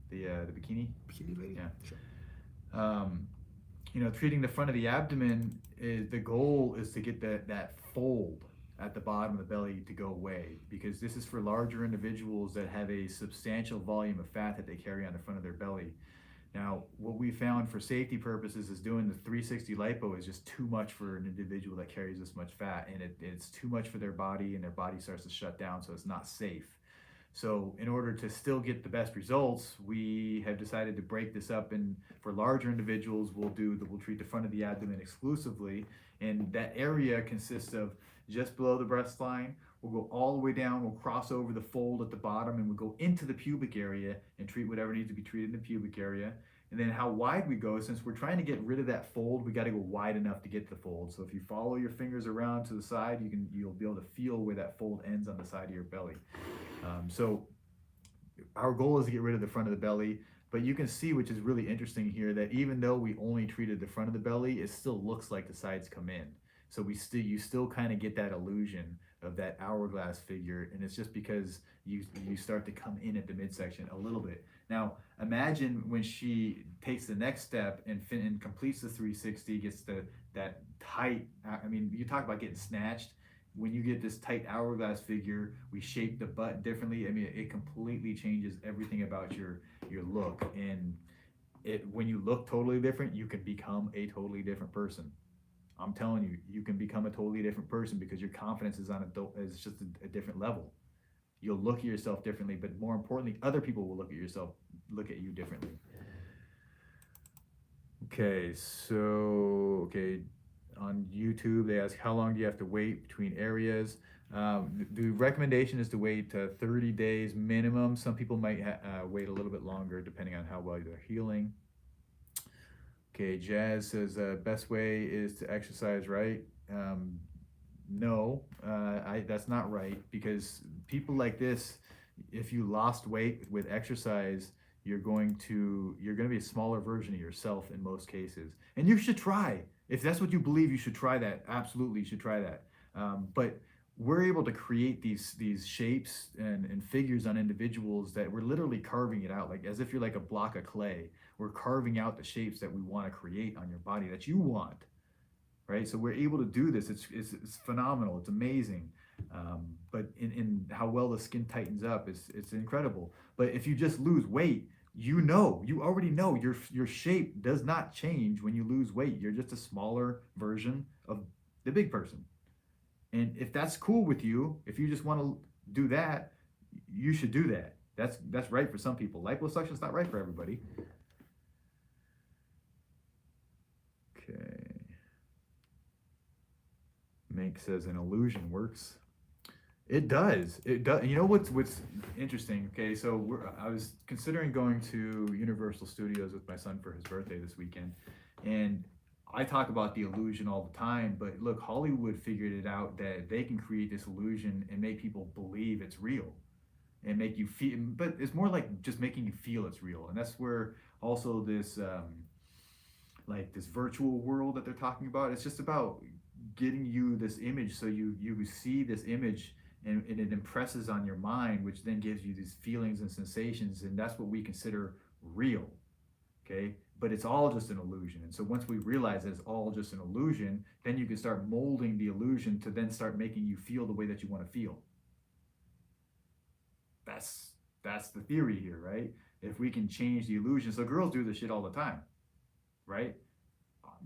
The bikini lady. Yeah. Sure. Treating the front of the abdomen, the goal is to get that fold at the bottom of the belly to go away, because this is for larger individuals that have a substantial volume of fat that they carry on the front of their belly. Now, what we found for safety purposes is doing the 360 lipo is just too much for an individual that carries this much fat, and it's too much for their body, and their body starts to shut down, so it's not safe. So in order to still get the best results, we have decided to break this up, and for larger individuals, we'll treat the front of the abdomen exclusively, and that area consists of just below the breast line. We'll go all the way down, we'll cross over the fold at the bottom, and we'll go into the pubic area and treat whatever needs to be treated in the pubic area. And then how wide we go, since we're trying to get rid of that fold, we got to go wide enough to get the fold. So if you follow your fingers around to the side, you'll be able to feel where that fold ends on the side of your belly. So our goal is to get rid of the front of the belly, but you can see, which is really interesting here, that even though we only treated the front of the belly, it still looks like the sides come in. So you still kind of get that illusion of that hourglass figure, and it's just because you start to come in at the midsection a little bit. Now imagine when she takes the next step and completes the 360, gets that tight. I mean, you talk about getting snatched. When you get this tight hourglass figure, we shape the butt differently. I mean, it completely changes everything about your look. And when you look totally different, you can become a totally different person. I'm telling you, you can become a totally different person because your confidence is is just a different level. You'll look at yourself differently, but more importantly, other people will look at you differently. Okay, so on YouTube they ask, how long do you have to wait between areas? The recommendation is to wait 30 days minimum. Some people might wait a little bit longer depending on how well they're healing. Okay, Jazz says best way is to exercise, right? No, that's not right, because people like this, if you lost weight with exercise, you're going to be a smaller version of yourself in most cases. And you should try. If that's what you believe, you should try that. Absolutely, you should try that. But we're able to create these shapes and figures on individuals that we're literally carving it out, like as if you're like a block of clay. We're carving out the shapes that we want to create on your body that you want, right? So we're able to do this. It's phenomenal. It's amazing. But in how well the skin tightens up, it's incredible. But if you just lose weight, you already know your shape does not change when you lose weight. You're just a smaller version of the big person. And if that's cool with you, if you just want to do that, you should do that. That's right for some people. Liposuction is not right for everybody. Okay. Make says an illusion works. It does. It does. You know what's interesting? Okay, so I was considering going to Universal Studios with my son for his birthday this weekend, and I talk about the illusion all the time. But look, Hollywood figured it out that they can create this illusion and make people believe it's real, and make you feel. But it's more like just making you feel it's real, and that's where also this like this virtual world that they're talking about. It's just about getting you this image, so you see this image and it impresses on your mind, which then gives you these feelings and sensations, and that's what we consider real. Okay, but it's all just an illusion. And so once we realize that it's all just an illusion, then you can start molding the illusion to then start making you feel the way that you want to feel. That's the theory here, right? If we can change the illusion. So girls do this shit all the time, right?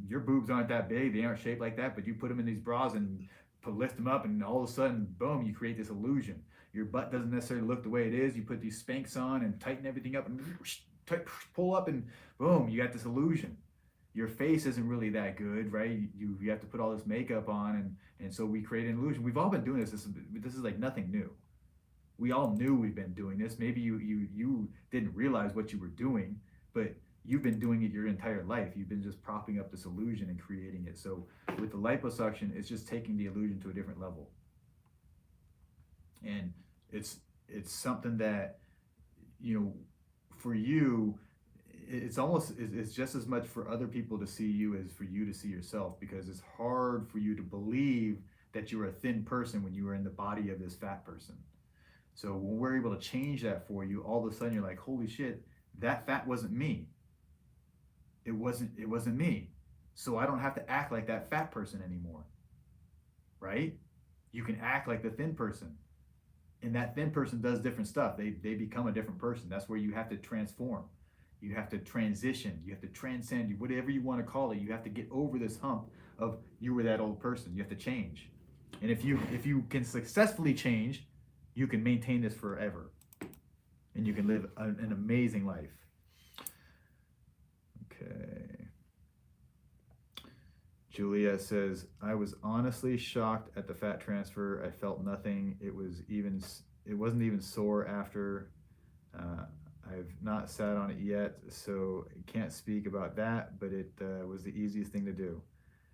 Your boobs aren't that big, they aren't shaped like that, but you put them in these bras and lift them up, and all of a sudden, boom, you create this illusion. Your butt doesn't necessarily look the way it is. You put these Spanx on and tighten everything up and pull up, and boom, you got this illusion. Your face isn't really that good, right? You have to put all this makeup on, and so we create an illusion. We've all been doing this. This is like nothing new. We all knew we've been doing this. Maybe you didn't realize what you were doing, but you've been doing it your entire life. You've been just propping up this illusion and creating it. So with the liposuction, it's just taking the illusion to a different level. And it's something that, for you, it's just as much for other people to see you as for you to see yourself, because it's hard for you to believe that you're a thin person when you are in the body of this fat person. So when we're able to change that for you, all of a sudden you're like, holy shit, that fat wasn't me. It wasn't me. So I don't have to act like that fat person anymore, right? You can act like the thin person, and that thin person does different stuff. They become a different person. That's where you have to transform. You have to transition. You have to transcend, whatever you want to call it. You have to get over this hump of you were that old person. You have to change. And if you can successfully change, you can maintain this forever, and you can live an amazing life. Okay. Julia says, I was honestly shocked at the fat transfer. I felt nothing. It wasn't even sore after. I've not sat on it yet, so I can't speak about that, but it was the easiest thing to do.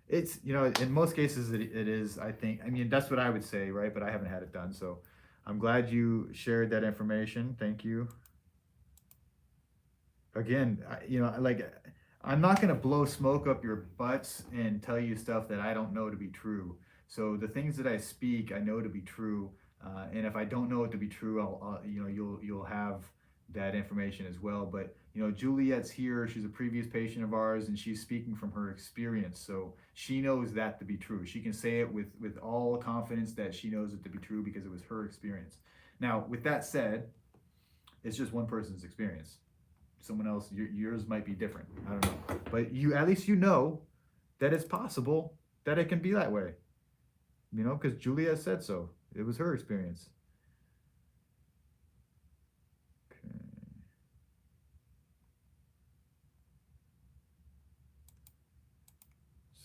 It's, in most cases it is, I think. I mean, that's what I would say, right? But I haven't had it done, so I'm glad you shared that information. Thank you. Again, like, I'm not going to blow smoke up your butts and tell you stuff that I don't know to be true. So the things that I speak, I know to be true. And if I don't know it to be true, you'll have that information as well. But Juliet's here. She's a previous patient of ours, and she's speaking from her experience. So she knows that to be true. She can say it with all confidence that she knows it to be true because it was her experience. Now, with that said, it's just one person's experience. Someone else, yours might be different. I don't know, but at least that it's possible that it can be that way. Because Julia said so. It was her experience. Okay.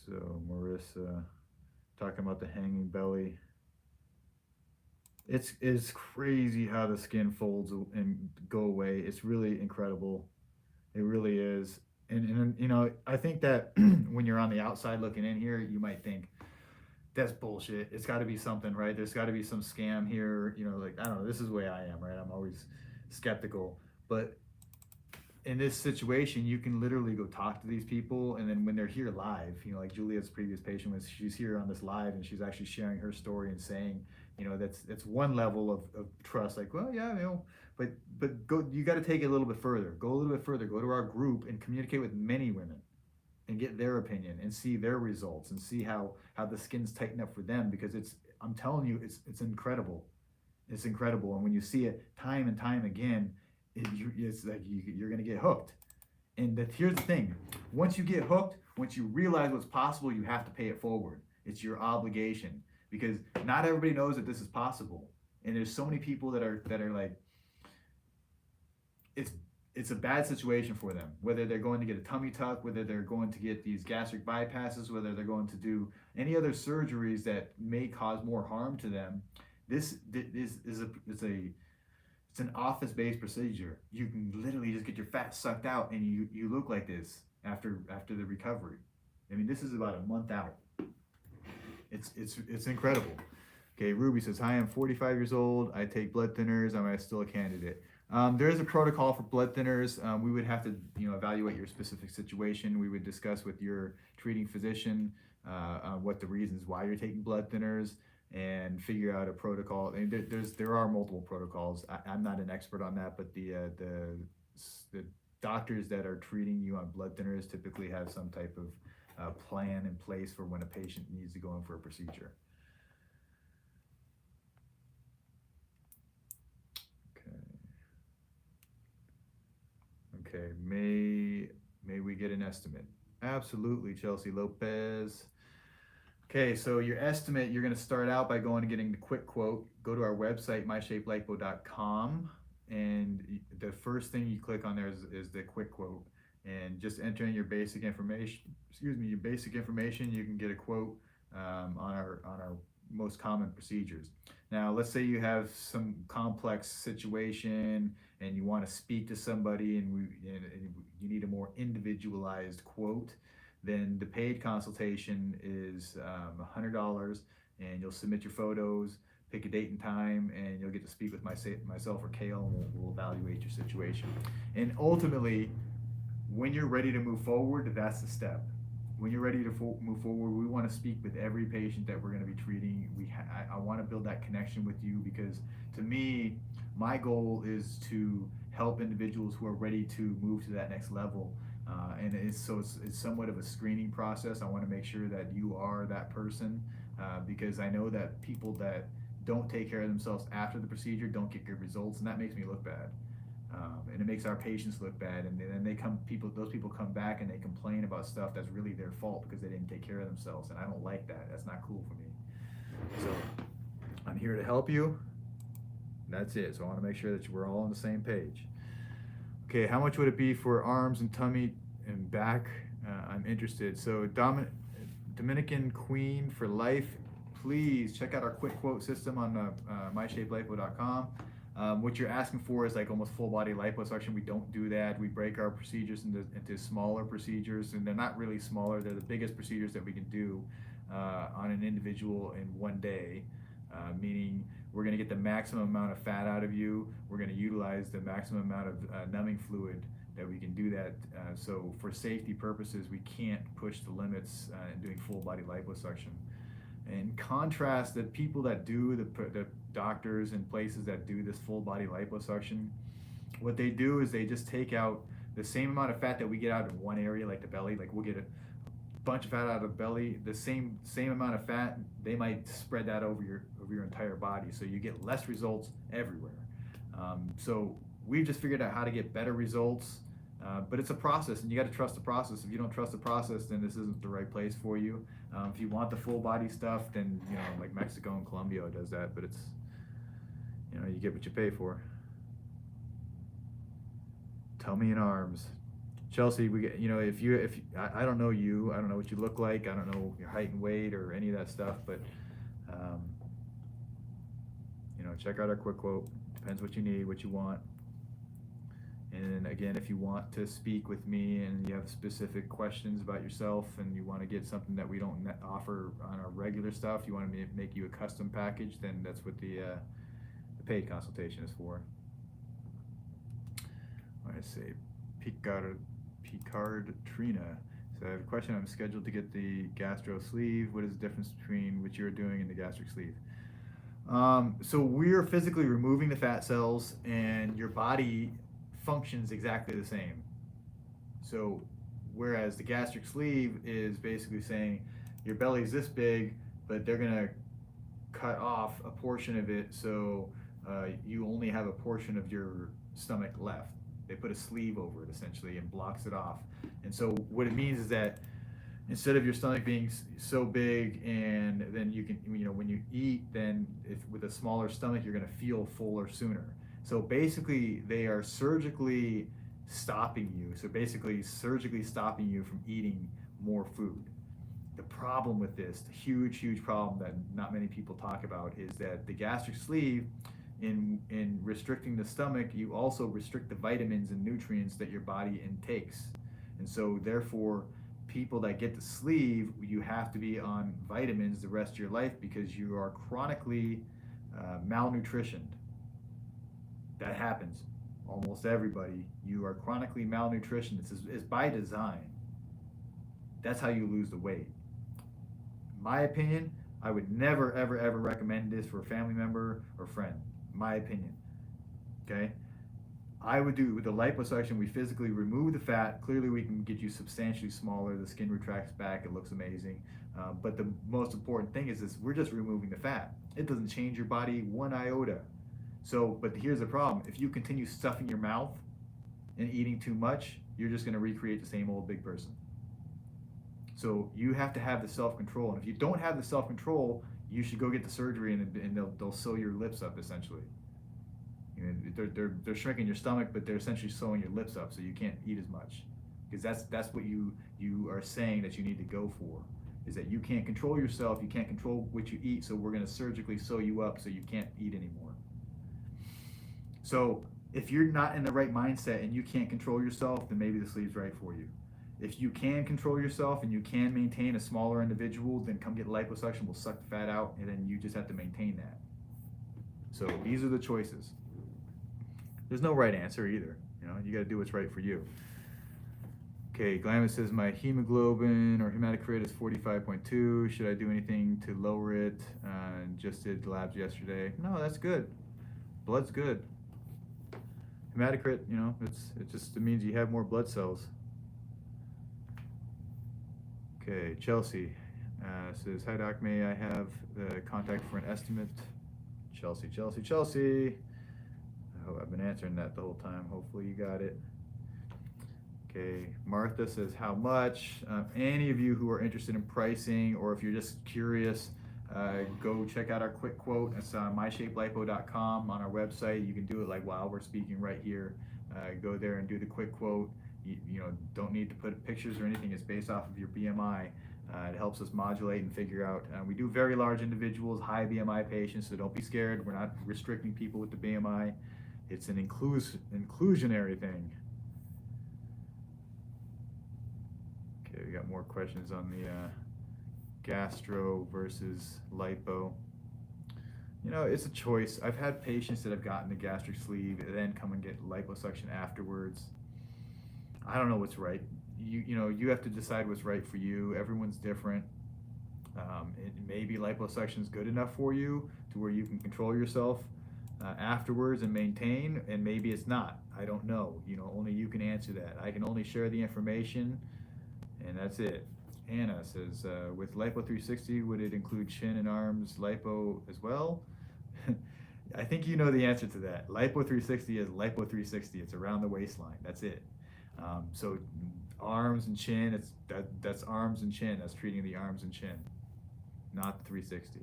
So Marissa talking about the hanging belly. It's crazy how the skin folds and go away. It's really incredible. It really is. And I think that when you're on the outside looking in here, you might think that's bullshit. It's got to be something, right? There's got to be some scam here. Like, I don't know. This is the way I am, right? I'm always skeptical. But in this situation, you can literally go talk to these people, and then when they're here live, like Julia's previous patient she's here on this live, and she's actually sharing her story and saying, that's one level of trust. Like, well, yeah, but go. You got to take it a little bit further. Go a little bit further. Go to our group and communicate with many women, and get their opinion and see their results and see how the skin's tightened up for them, because I'm telling you, it's incredible. It's incredible, and when you see it time and time again, it's like you're gonna get hooked. And here's the thing: once you get hooked, once you realize what's possible, you have to pay it forward. It's your obligation, because not everybody knows that this is possible, and there's so many people that are like, it's a bad situation for them, whether they're going to get a tummy tuck, whether they're going to get these gastric bypasses, whether they're going to do any other surgeries that may cause more harm to them. This is it's an office-based procedure. You can literally just get your fat sucked out, and you look like this after the recovery. I mean, this is about a month out. It's incredible. Okay, Ruby says, hi, I'm 45 years old. I take blood thinners. Am I still a candidate? There is a protocol for blood thinners. We would have to, evaluate your specific situation. We would discuss with your treating physician what the reasons why you're taking blood thinners, and figure out a protocol. And there are multiple protocols. I'm not an expert on that, but the doctors that are treating you on blood thinners typically have some type of plan in place for when a patient needs to go in for a procedure. Okay, may we get an estimate? Absolutely, Chelsea Lopez. Okay, so your estimate, you're going to start out by going and getting the quick quote. Go to our website, myshapelipo.com, and the first thing you click on there is the quick quote, and just enter in your basic information. Your basic information. You can get a quote on our most common procedures. Now, let's say you have some complex situation and you want to speak to somebody, and you need a more individualized quote. Then the paid consultation is $100, and you'll submit your photos, pick a date and time, and you'll get to speak with myself or Kale, and we'll evaluate your situation. And ultimately, when you're ready to move forward, that's the step. When you're ready to move forward, we want to speak with every patient that we're going to be treating. I want to build that connection with you, because to me, my goal is to help individuals who are ready to move to that next level. And it's somewhat of a screening process. I want to make sure that you are that person, because I know that people that don't take care of themselves after the procedure don't get good results, and that makes me look bad. And it makes our patients look bad, and then those people come back and they complain about stuff that's really their fault because they didn't take care of themselves, and I don't like that. That's not cool for me. So I'm here to help you. That's it. So I want to make sure that we're all on the same page. Okay, how much would it be for arms and tummy and back? I'm interested. So Dominican Queen for life, please check out our quick quote system on myshapelipo.com. What you're asking for is like almost full body liposuction. We don't do that. We break our procedures into smaller procedures, and they're not really smaller. They're the biggest procedures that we can do on an individual in one day, meaning we're going to get the maximum amount of fat out of you. We're going to utilize the maximum amount of numbing fluid that we can do that. So for safety purposes, we can't push the limits in doing full body liposuction. In contrast, the people that do, the doctors and places that do this full body liposuction, what they do is they just take out the same amount of fat that we get out in one area, like the belly. Like we'll get a bunch of fat out of the belly, the same amount of fat, they might spread that over your entire body, so you get less results everywhere. So we've just figured out how to get better results, but it's a process, and you got to trust the process. If you don't trust the process, then this isn't the right place for you. If you want the full body stuff, then like Mexico and Colombia does that, but it's you get what you pay for. Tummy and arms. Chelsea, we get, if you I don't know you, I don't know what you look like, I don't know your height and weight or any of that stuff, but check out our quick quote. Depends what you need, what you want. And again, if you want to speak with me and you have specific questions about yourself and you want to get something that we don't offer on our regular stuff, you want to make you a custom package, then that's what the paid consultation is for. I say Picard Trina. So I have a question. I'm scheduled to get the gastro sleeve. What is the difference between what you're doing and the gastric sleeve? So we're physically removing the fat cells, and your body functions exactly the same. So whereas the gastric sleeve is basically saying your belly's this big, but they're gonna cut off a portion of it, so you only have a portion of your stomach left. They put a sleeve over it essentially and blocks it off. And so what it means is that instead of your stomach being so big, and then you can, when you eat, then if with a smaller stomach, you're going to feel fuller sooner. So basically they are surgically stopping you. So basically surgically stopping you from eating more food. The problem with this, the huge problem that not many people talk about, is that the gastric sleeve, in restricting the stomach, you also restrict the vitamins and nutrients that your body intakes. And so therefore, people that get the sleeve, you have to be on vitamins the rest of your life because you are chronically malnutritioned. That happens. Almost everybody, you are chronically malnutritioned. It's by design. That's how you lose the weight. In my opinion, I would never, ever recommend this for a family member or friend. My opinion. Okay? I would do with the liposuction, we physically remove the fat. Clearly we can get you substantially smaller. The skin retracts back. It looks amazing. But the most important thing is we're just removing the fat. It doesn't change your body one iota. So, but here's the problem. If you continue stuffing your mouth and eating too much, you're just going to recreate the same old big person. So you have to have the self-control. And if you don't have the self-control, you should go get the surgery, and they'll sew your lips up essentially. They're shrinking your stomach, but they're essentially sewing your lips up so you can't eat as much, because that's what you are saying that you need to go for, is that you can't control yourself, you can't control what you eat, so we're going to surgically sew you up so you can't eat anymore. So if you're not in the right mindset and you can't control yourself, then maybe the sleeve's right for you. If you can control yourself and you can maintain a smaller individual, then come get liposuction. We'll suck the fat out, and then you just have to maintain that. So these are the choices. There's no right answer either. You got to do what's right for you. Okay, Glamis says my hemoglobin or hematocrit is 45.2. Should I do anything to lower it? Just did the labs yesterday. No, that's good. Blood's good. Hematocrit, it means you have more blood cells. Okay, Chelsea says, hi doc, may I have the contact for an estimate? Chelsea. I've been answering that the whole time. Hopefully you got it. Okay, Martha says, how much? Any of you who are interested in pricing, or if you're just curious, go check out our quick quote. It's on myshapelipo.com on our website. You can do it like while we're speaking right here. Go there and do the quick quote. You don't need to put pictures or anything. It's based off of your BMI. It helps us modulate and figure out. We do very large individuals, high BMI patients, so don't be scared. We're not restricting people with the BMI. It's an inclusionary thing. Okay, we got more questions on the gastro versus lipo. You know, it's a choice. I've had patients that have gotten the gastric sleeve and then come and get liposuction afterwards. I don't know what's right. You have to decide what's right for you. Everyone's different. Maybe liposuction is good enough for you to where you can control yourself afterwards and maintain, and maybe it's not. I don't know. Only you can answer that. I can only share the information, and that's it. Anna says, with Lipo 360, would it include chin and arms lipo as well? I think you know the answer to that. Lipo 360 is Lipo 360. It's around the waistline. That's it. So arms and chin, that's arms and chin. That's treating the arms and chin, not the 360.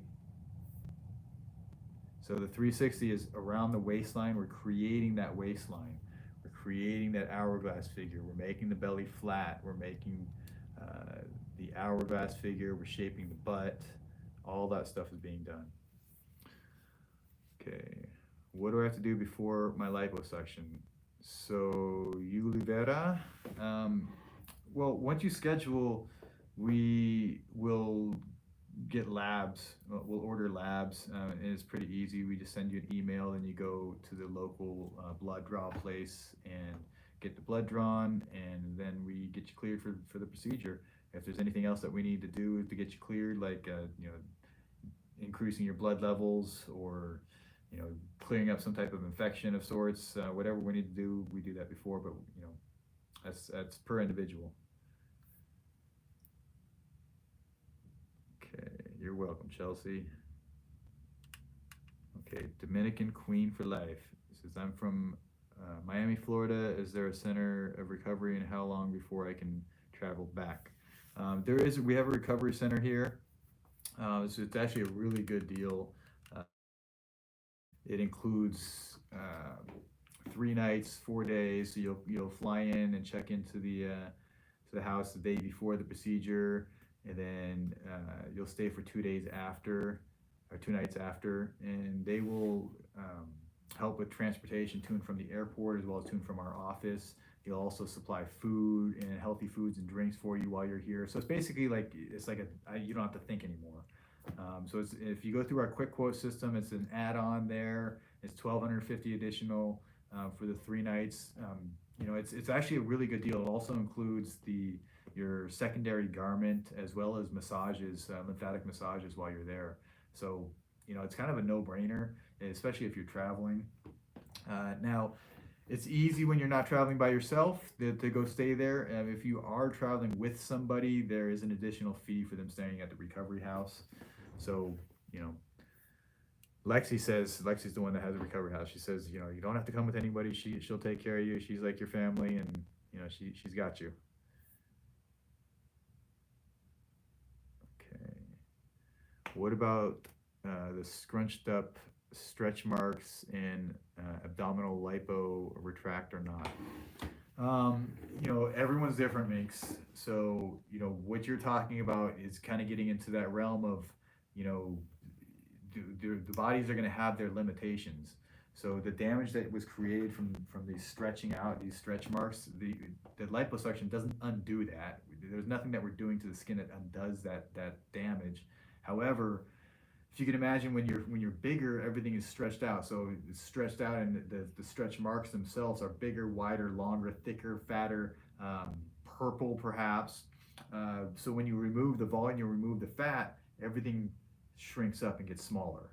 So the 360 is around the waistline. We're creating that waistline. We're creating that hourglass figure. We're making the belly flat. We're making the hourglass figure. We're shaping the butt. All that stuff is being done. Okay, what do I have to do before my liposuction? So Ulivera, well, once you schedule, we will get labs. We'll order labs, and it's pretty easy. We just send you an email, and you go to the local blood draw place and get the blood drawn, and then we get you cleared for the procedure. If there's anything else that we need to do to get you cleared, like increasing your blood levels, or clearing up some type of infection of sorts, whatever we need to do, we do that before. But that's per individual. Okay, you're welcome, Chelsea. Okay, Dominican Queen for life. It says, I'm from Miami, Florida. Is there a center of recovery, and how long before I can travel back? We have a recovery center here. So it's actually a really good deal. It includes 3 nights, 4 days. So you'll fly in and check into the house the day before the procedure, and then you'll stay for 2 days after, or 2 nights after, and they will help with transportation to and from the airport, as well as to and from our office. They'll also supply food and healthy foods and drinks for you while you're here. So it's basically you don't have to think anymore. So if you go through our quick quote system, it's an add-on there. It's $1,250 additional for the 3 nights. It's actually a really good deal. It also includes your secondary garment, as well as massages, lymphatic massages while you're there. So it's kind of a no-brainer, especially if you're traveling. Now, it's easy when you're not traveling by yourself to go stay there. If you are traveling with somebody, there is an additional fee for them staying at the recovery house. So, Lexi's the one that has a recovery house. She says, you don't have to come with anybody. She'll take care of you. She's like your family, and she's got you. Okay. What about the scrunched up stretch marks and abdominal lipo retract or not? Everyone's different, Minx. So what you're talking about is kind of getting into that realm of the bodies are going to have their limitations. So the damage that was created from these stretching out, these stretch marks, the liposuction doesn't undo that. There's nothing that we're doing to the skin that undoes that damage. However, if you can imagine, when you're bigger, everything is stretched out. So it's stretched out, and the stretch marks themselves are bigger, wider, longer, thicker, fatter, purple perhaps. So when you remove the volume, you remove the fat, everything shrinks up and gets smaller.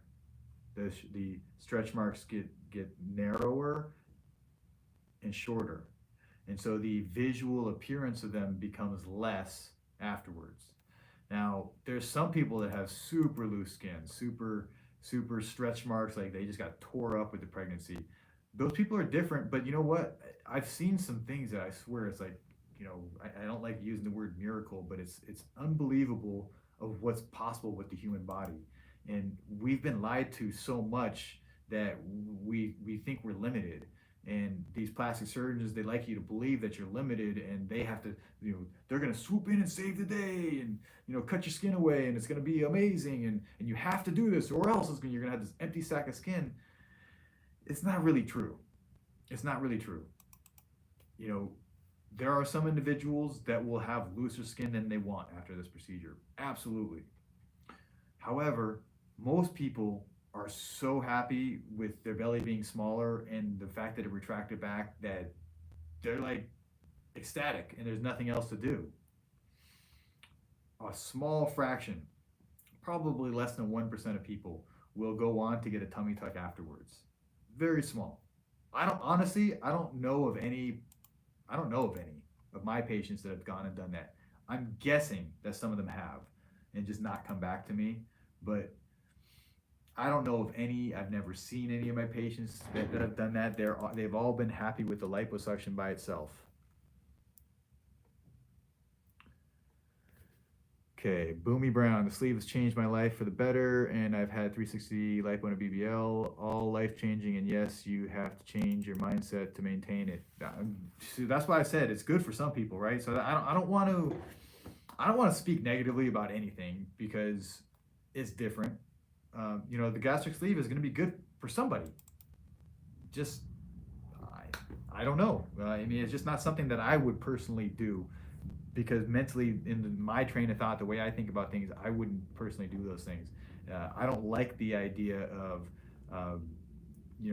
The stretch marks get narrower and shorter. And so the visual appearance of them becomes less afterwards. Now, there's some people that have super loose skin, super stretch marks, like they just got tore up with the pregnancy. Those people are different, but you know what? I've seen some things that I swear it's like, I don't like using the word miracle, but it's unbelievable of what's possible with the human body. And we've been lied to so much that we think we're limited. And these plastic surgeons, they like you to believe that you're limited, and they have to, they're going to swoop in and save the day, and cut your skin away, and it's going to be amazing, and you have to do this, or else you're going to have this empty sack of skin. It's not really true. It's not really true. You know, there are some individuals that will have looser skin than they want after this procedure. Absolutely. However, most people are so happy with their belly being smaller and the fact that it retracted back that they're like ecstatic and there's nothing else to do. A small fraction, probably less than 1% of people, will go on to get a tummy tuck afterwards. Very small. I don't know of any of my patients that have gone and done that. I'm guessing that some of them have and just not come back to me, but I don't know of any. I've never seen any of my patients that have done that. They've all been happy with the liposuction by itself. Okay, Boomy Brown, the sleeve has changed my life for the better, and I've had 360 lipo and a BBL, all life changing. And yes, you have to change your mindset to maintain it. That's why I said it's good for some people, right? So I don't want to speak negatively about anything because it's different. The gastric sleeve is going to be good for somebody. Just I don't know. I mean, it's just not something that I would personally do. Because mentally, in my train of thought, the way I think about things, I wouldn't personally do those things. I don't like the idea of,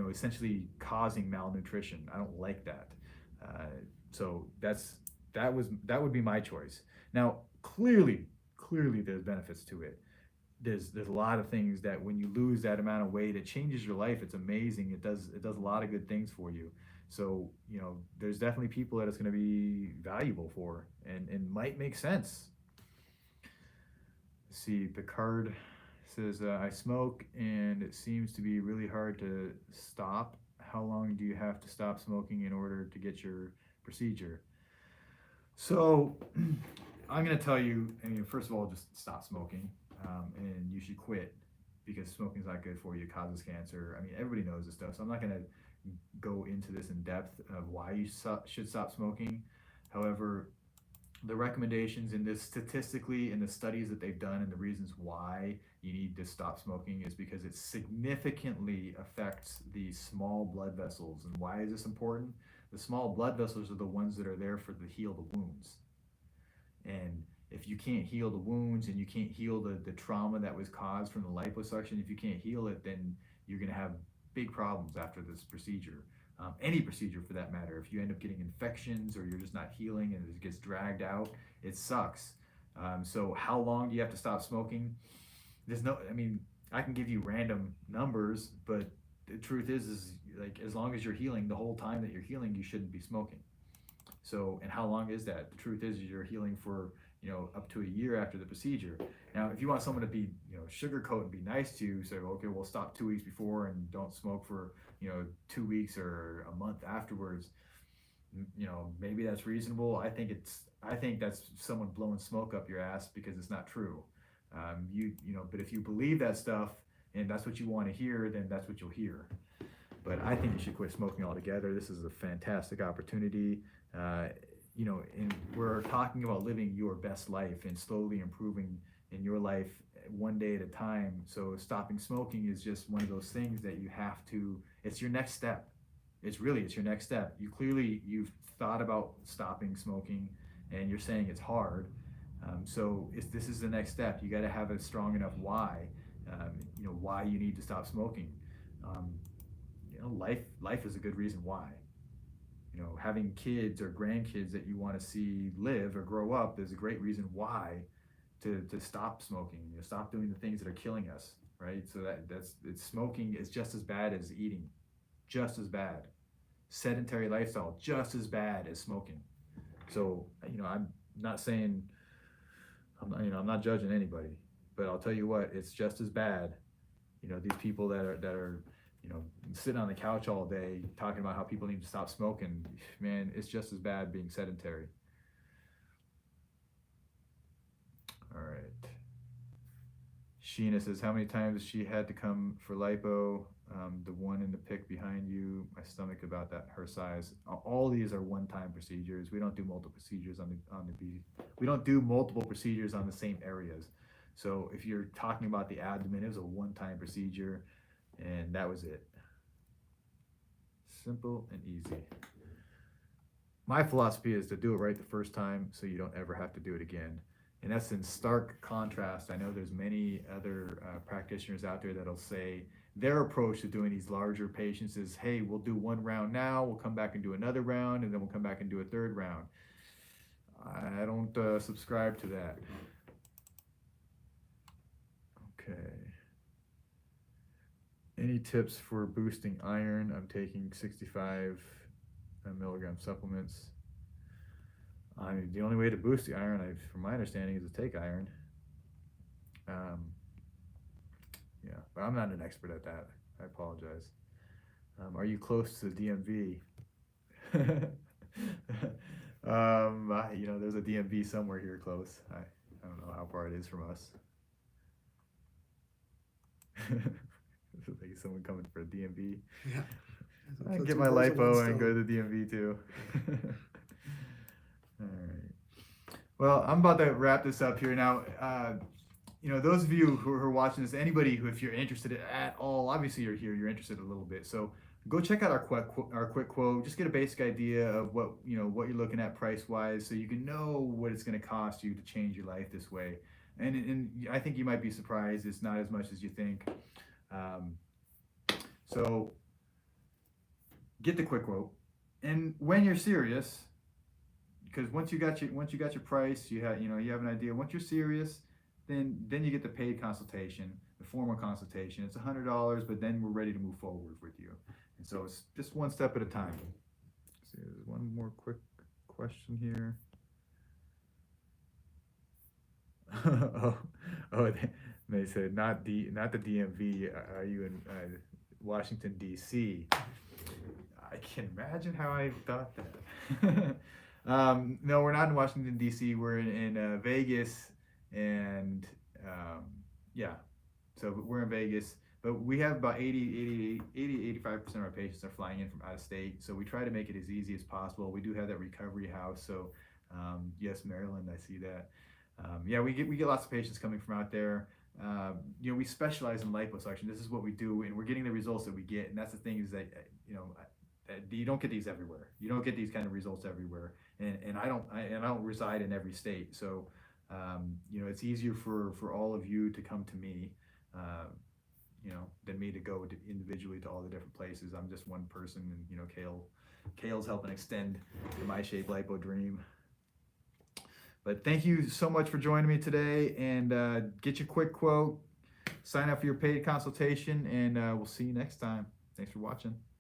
essentially causing malnutrition. I don't like that. So that would be my choice. Now, clearly, there's benefits to it. There's a lot of things that when you lose that amount of weight, it changes your life. It's amazing. It does a lot of good things for you. So, there's definitely people that it's going to be valuable for and might make sense. Let's see, Picard says, I smoke and it seems to be really hard to stop. How long do you have to stop smoking in order to get your procedure? So, I'm going to tell you, first of all, just stop smoking, and you should quit because smoking is not good for you. It causes cancer. Everybody knows this stuff, so I'm not going to go into this in depth of why you should stop smoking. However, the recommendations in this statistically in the studies that they've done and the reasons why you need to stop smoking is because it significantly affects the small blood vessels. And why is this important? The small blood vessels are the ones that are there for the heal the wounds. And if you can't heal the wounds and you can't heal the trauma that was caused from the liposuction, if you can't heal it, then you're going to have big problems after this procedure. Any procedure for that matter. If you end up getting infections or you're just not healing and it gets dragged out, it sucks. So how long do you have to stop smoking? I can give you random numbers, but the truth is like as long as you're healing, the whole time that you're healing, you shouldn't be smoking. So, and how long is that? The truth is you're healing for, up to a year after the procedure. Now, if you want someone to be, sugarcoat and be nice to you, say, okay, we'll stop 2 weeks before and don't smoke for, 2 weeks or a month afterwards. Maybe that's reasonable. I think that's someone blowing smoke up your ass because it's not true. But if you believe that stuff and that's what you want to hear, then that's what you'll hear. But I think you should quit smoking altogether. This is a fantastic opportunity. And we're talking about living your best life and slowly improving in your life one day at a time. So stopping smoking is just one of those things that you have to, it's your next step. It's your next step. You've thought about stopping smoking and you're saying it's hard. This is the next step. You got to have a strong enough why, why you need to stop smoking. Life is a good reason why. Having kids or grandkids that you want to see live or grow up is a great reason why to stop smoking. Stop doing the things that are killing us, right? So smoking is just as bad as eating, just as bad. Sedentary lifestyle, just as bad as smoking. So, I'm not saying, I'm not judging anybody, but I'll tell you what, it's just as bad. These people that are sitting on the couch all day talking about how people need to stop smoking, man, it's just as bad being sedentary. All right. Sheena says, how many times she had to come for lipo? The one in the pic behind you, my stomach about that, her size. All these are one-time procedures. We don't do multiple procedures on the B. We don't do multiple procedures on the same areas. So if you're talking about the abdomen, it was a one-time procedure, and that was it. Simple and easy. My philosophy is to do it right the first time so you don't ever have to do it again. And that's in stark contrast. I know there's many other practitioners out there that'll say their approach to doing these larger patients is, hey, we'll do one round now, we'll come back and do another round, and then we'll come back and do a third round. I don't subscribe to that. Okay. Any tips for boosting iron? I'm taking 65 milligram supplements. I mean, the only way to boost the iron, from my understanding, is to take iron. Yeah, but I'm not an expert at that. I apologize. Are you close to the DMV? You know, there's a DMV somewhere here close. I don't know how far it is from us. This is like someone coming for a DMV. Yeah. I can get my lipo and go to the DMV too. All right. Well, I'm about to wrap this up here now. You know, those of you who are watching this, anybody who, if you're interested at all, obviously you're here, you're interested a little bit. So go check out our quick quote. Just get a basic idea of what you're looking at price wise, so you can know what it's going to cost you to change your life this way. And I think you might be surprised it's not as much as you think. So get the quick quote, and when you're serious, because once you got your price, you have an idea. Once you're serious, then you get the paid consultation, the formal consultation. It's $100, but then we're ready to move forward with you. And so it's just one step at a time. Let's see, there's one more quick question here. They said not the DMV. Are you in Washington D.C.? I can imagine how I thought that. No, we're not in Washington D.C. We're in Vegas, and yeah, so we're in Vegas. But we have about 85% of our patients are flying in from out of state. So we try to make it as easy as possible. We do have that recovery house. So yes, Maryland, I see that. Yeah, we get lots of patients coming from out there. You know, we specialize in liposuction. This is what we do, and we're getting the results that we get. And that's the thing, is that you don't get these everywhere. You don't get these kind of results everywhere. And I don't reside in every state. So you know, it's easier for all of you to come to me, than me to go individually to all the different places. I'm just one person, and you know, Kale's helping extend the My Shape Lipo dream. But thank you so much for joining me today, and get your quick quote, sign up for your paid consultation, and we'll see you next time. Thanks for watching.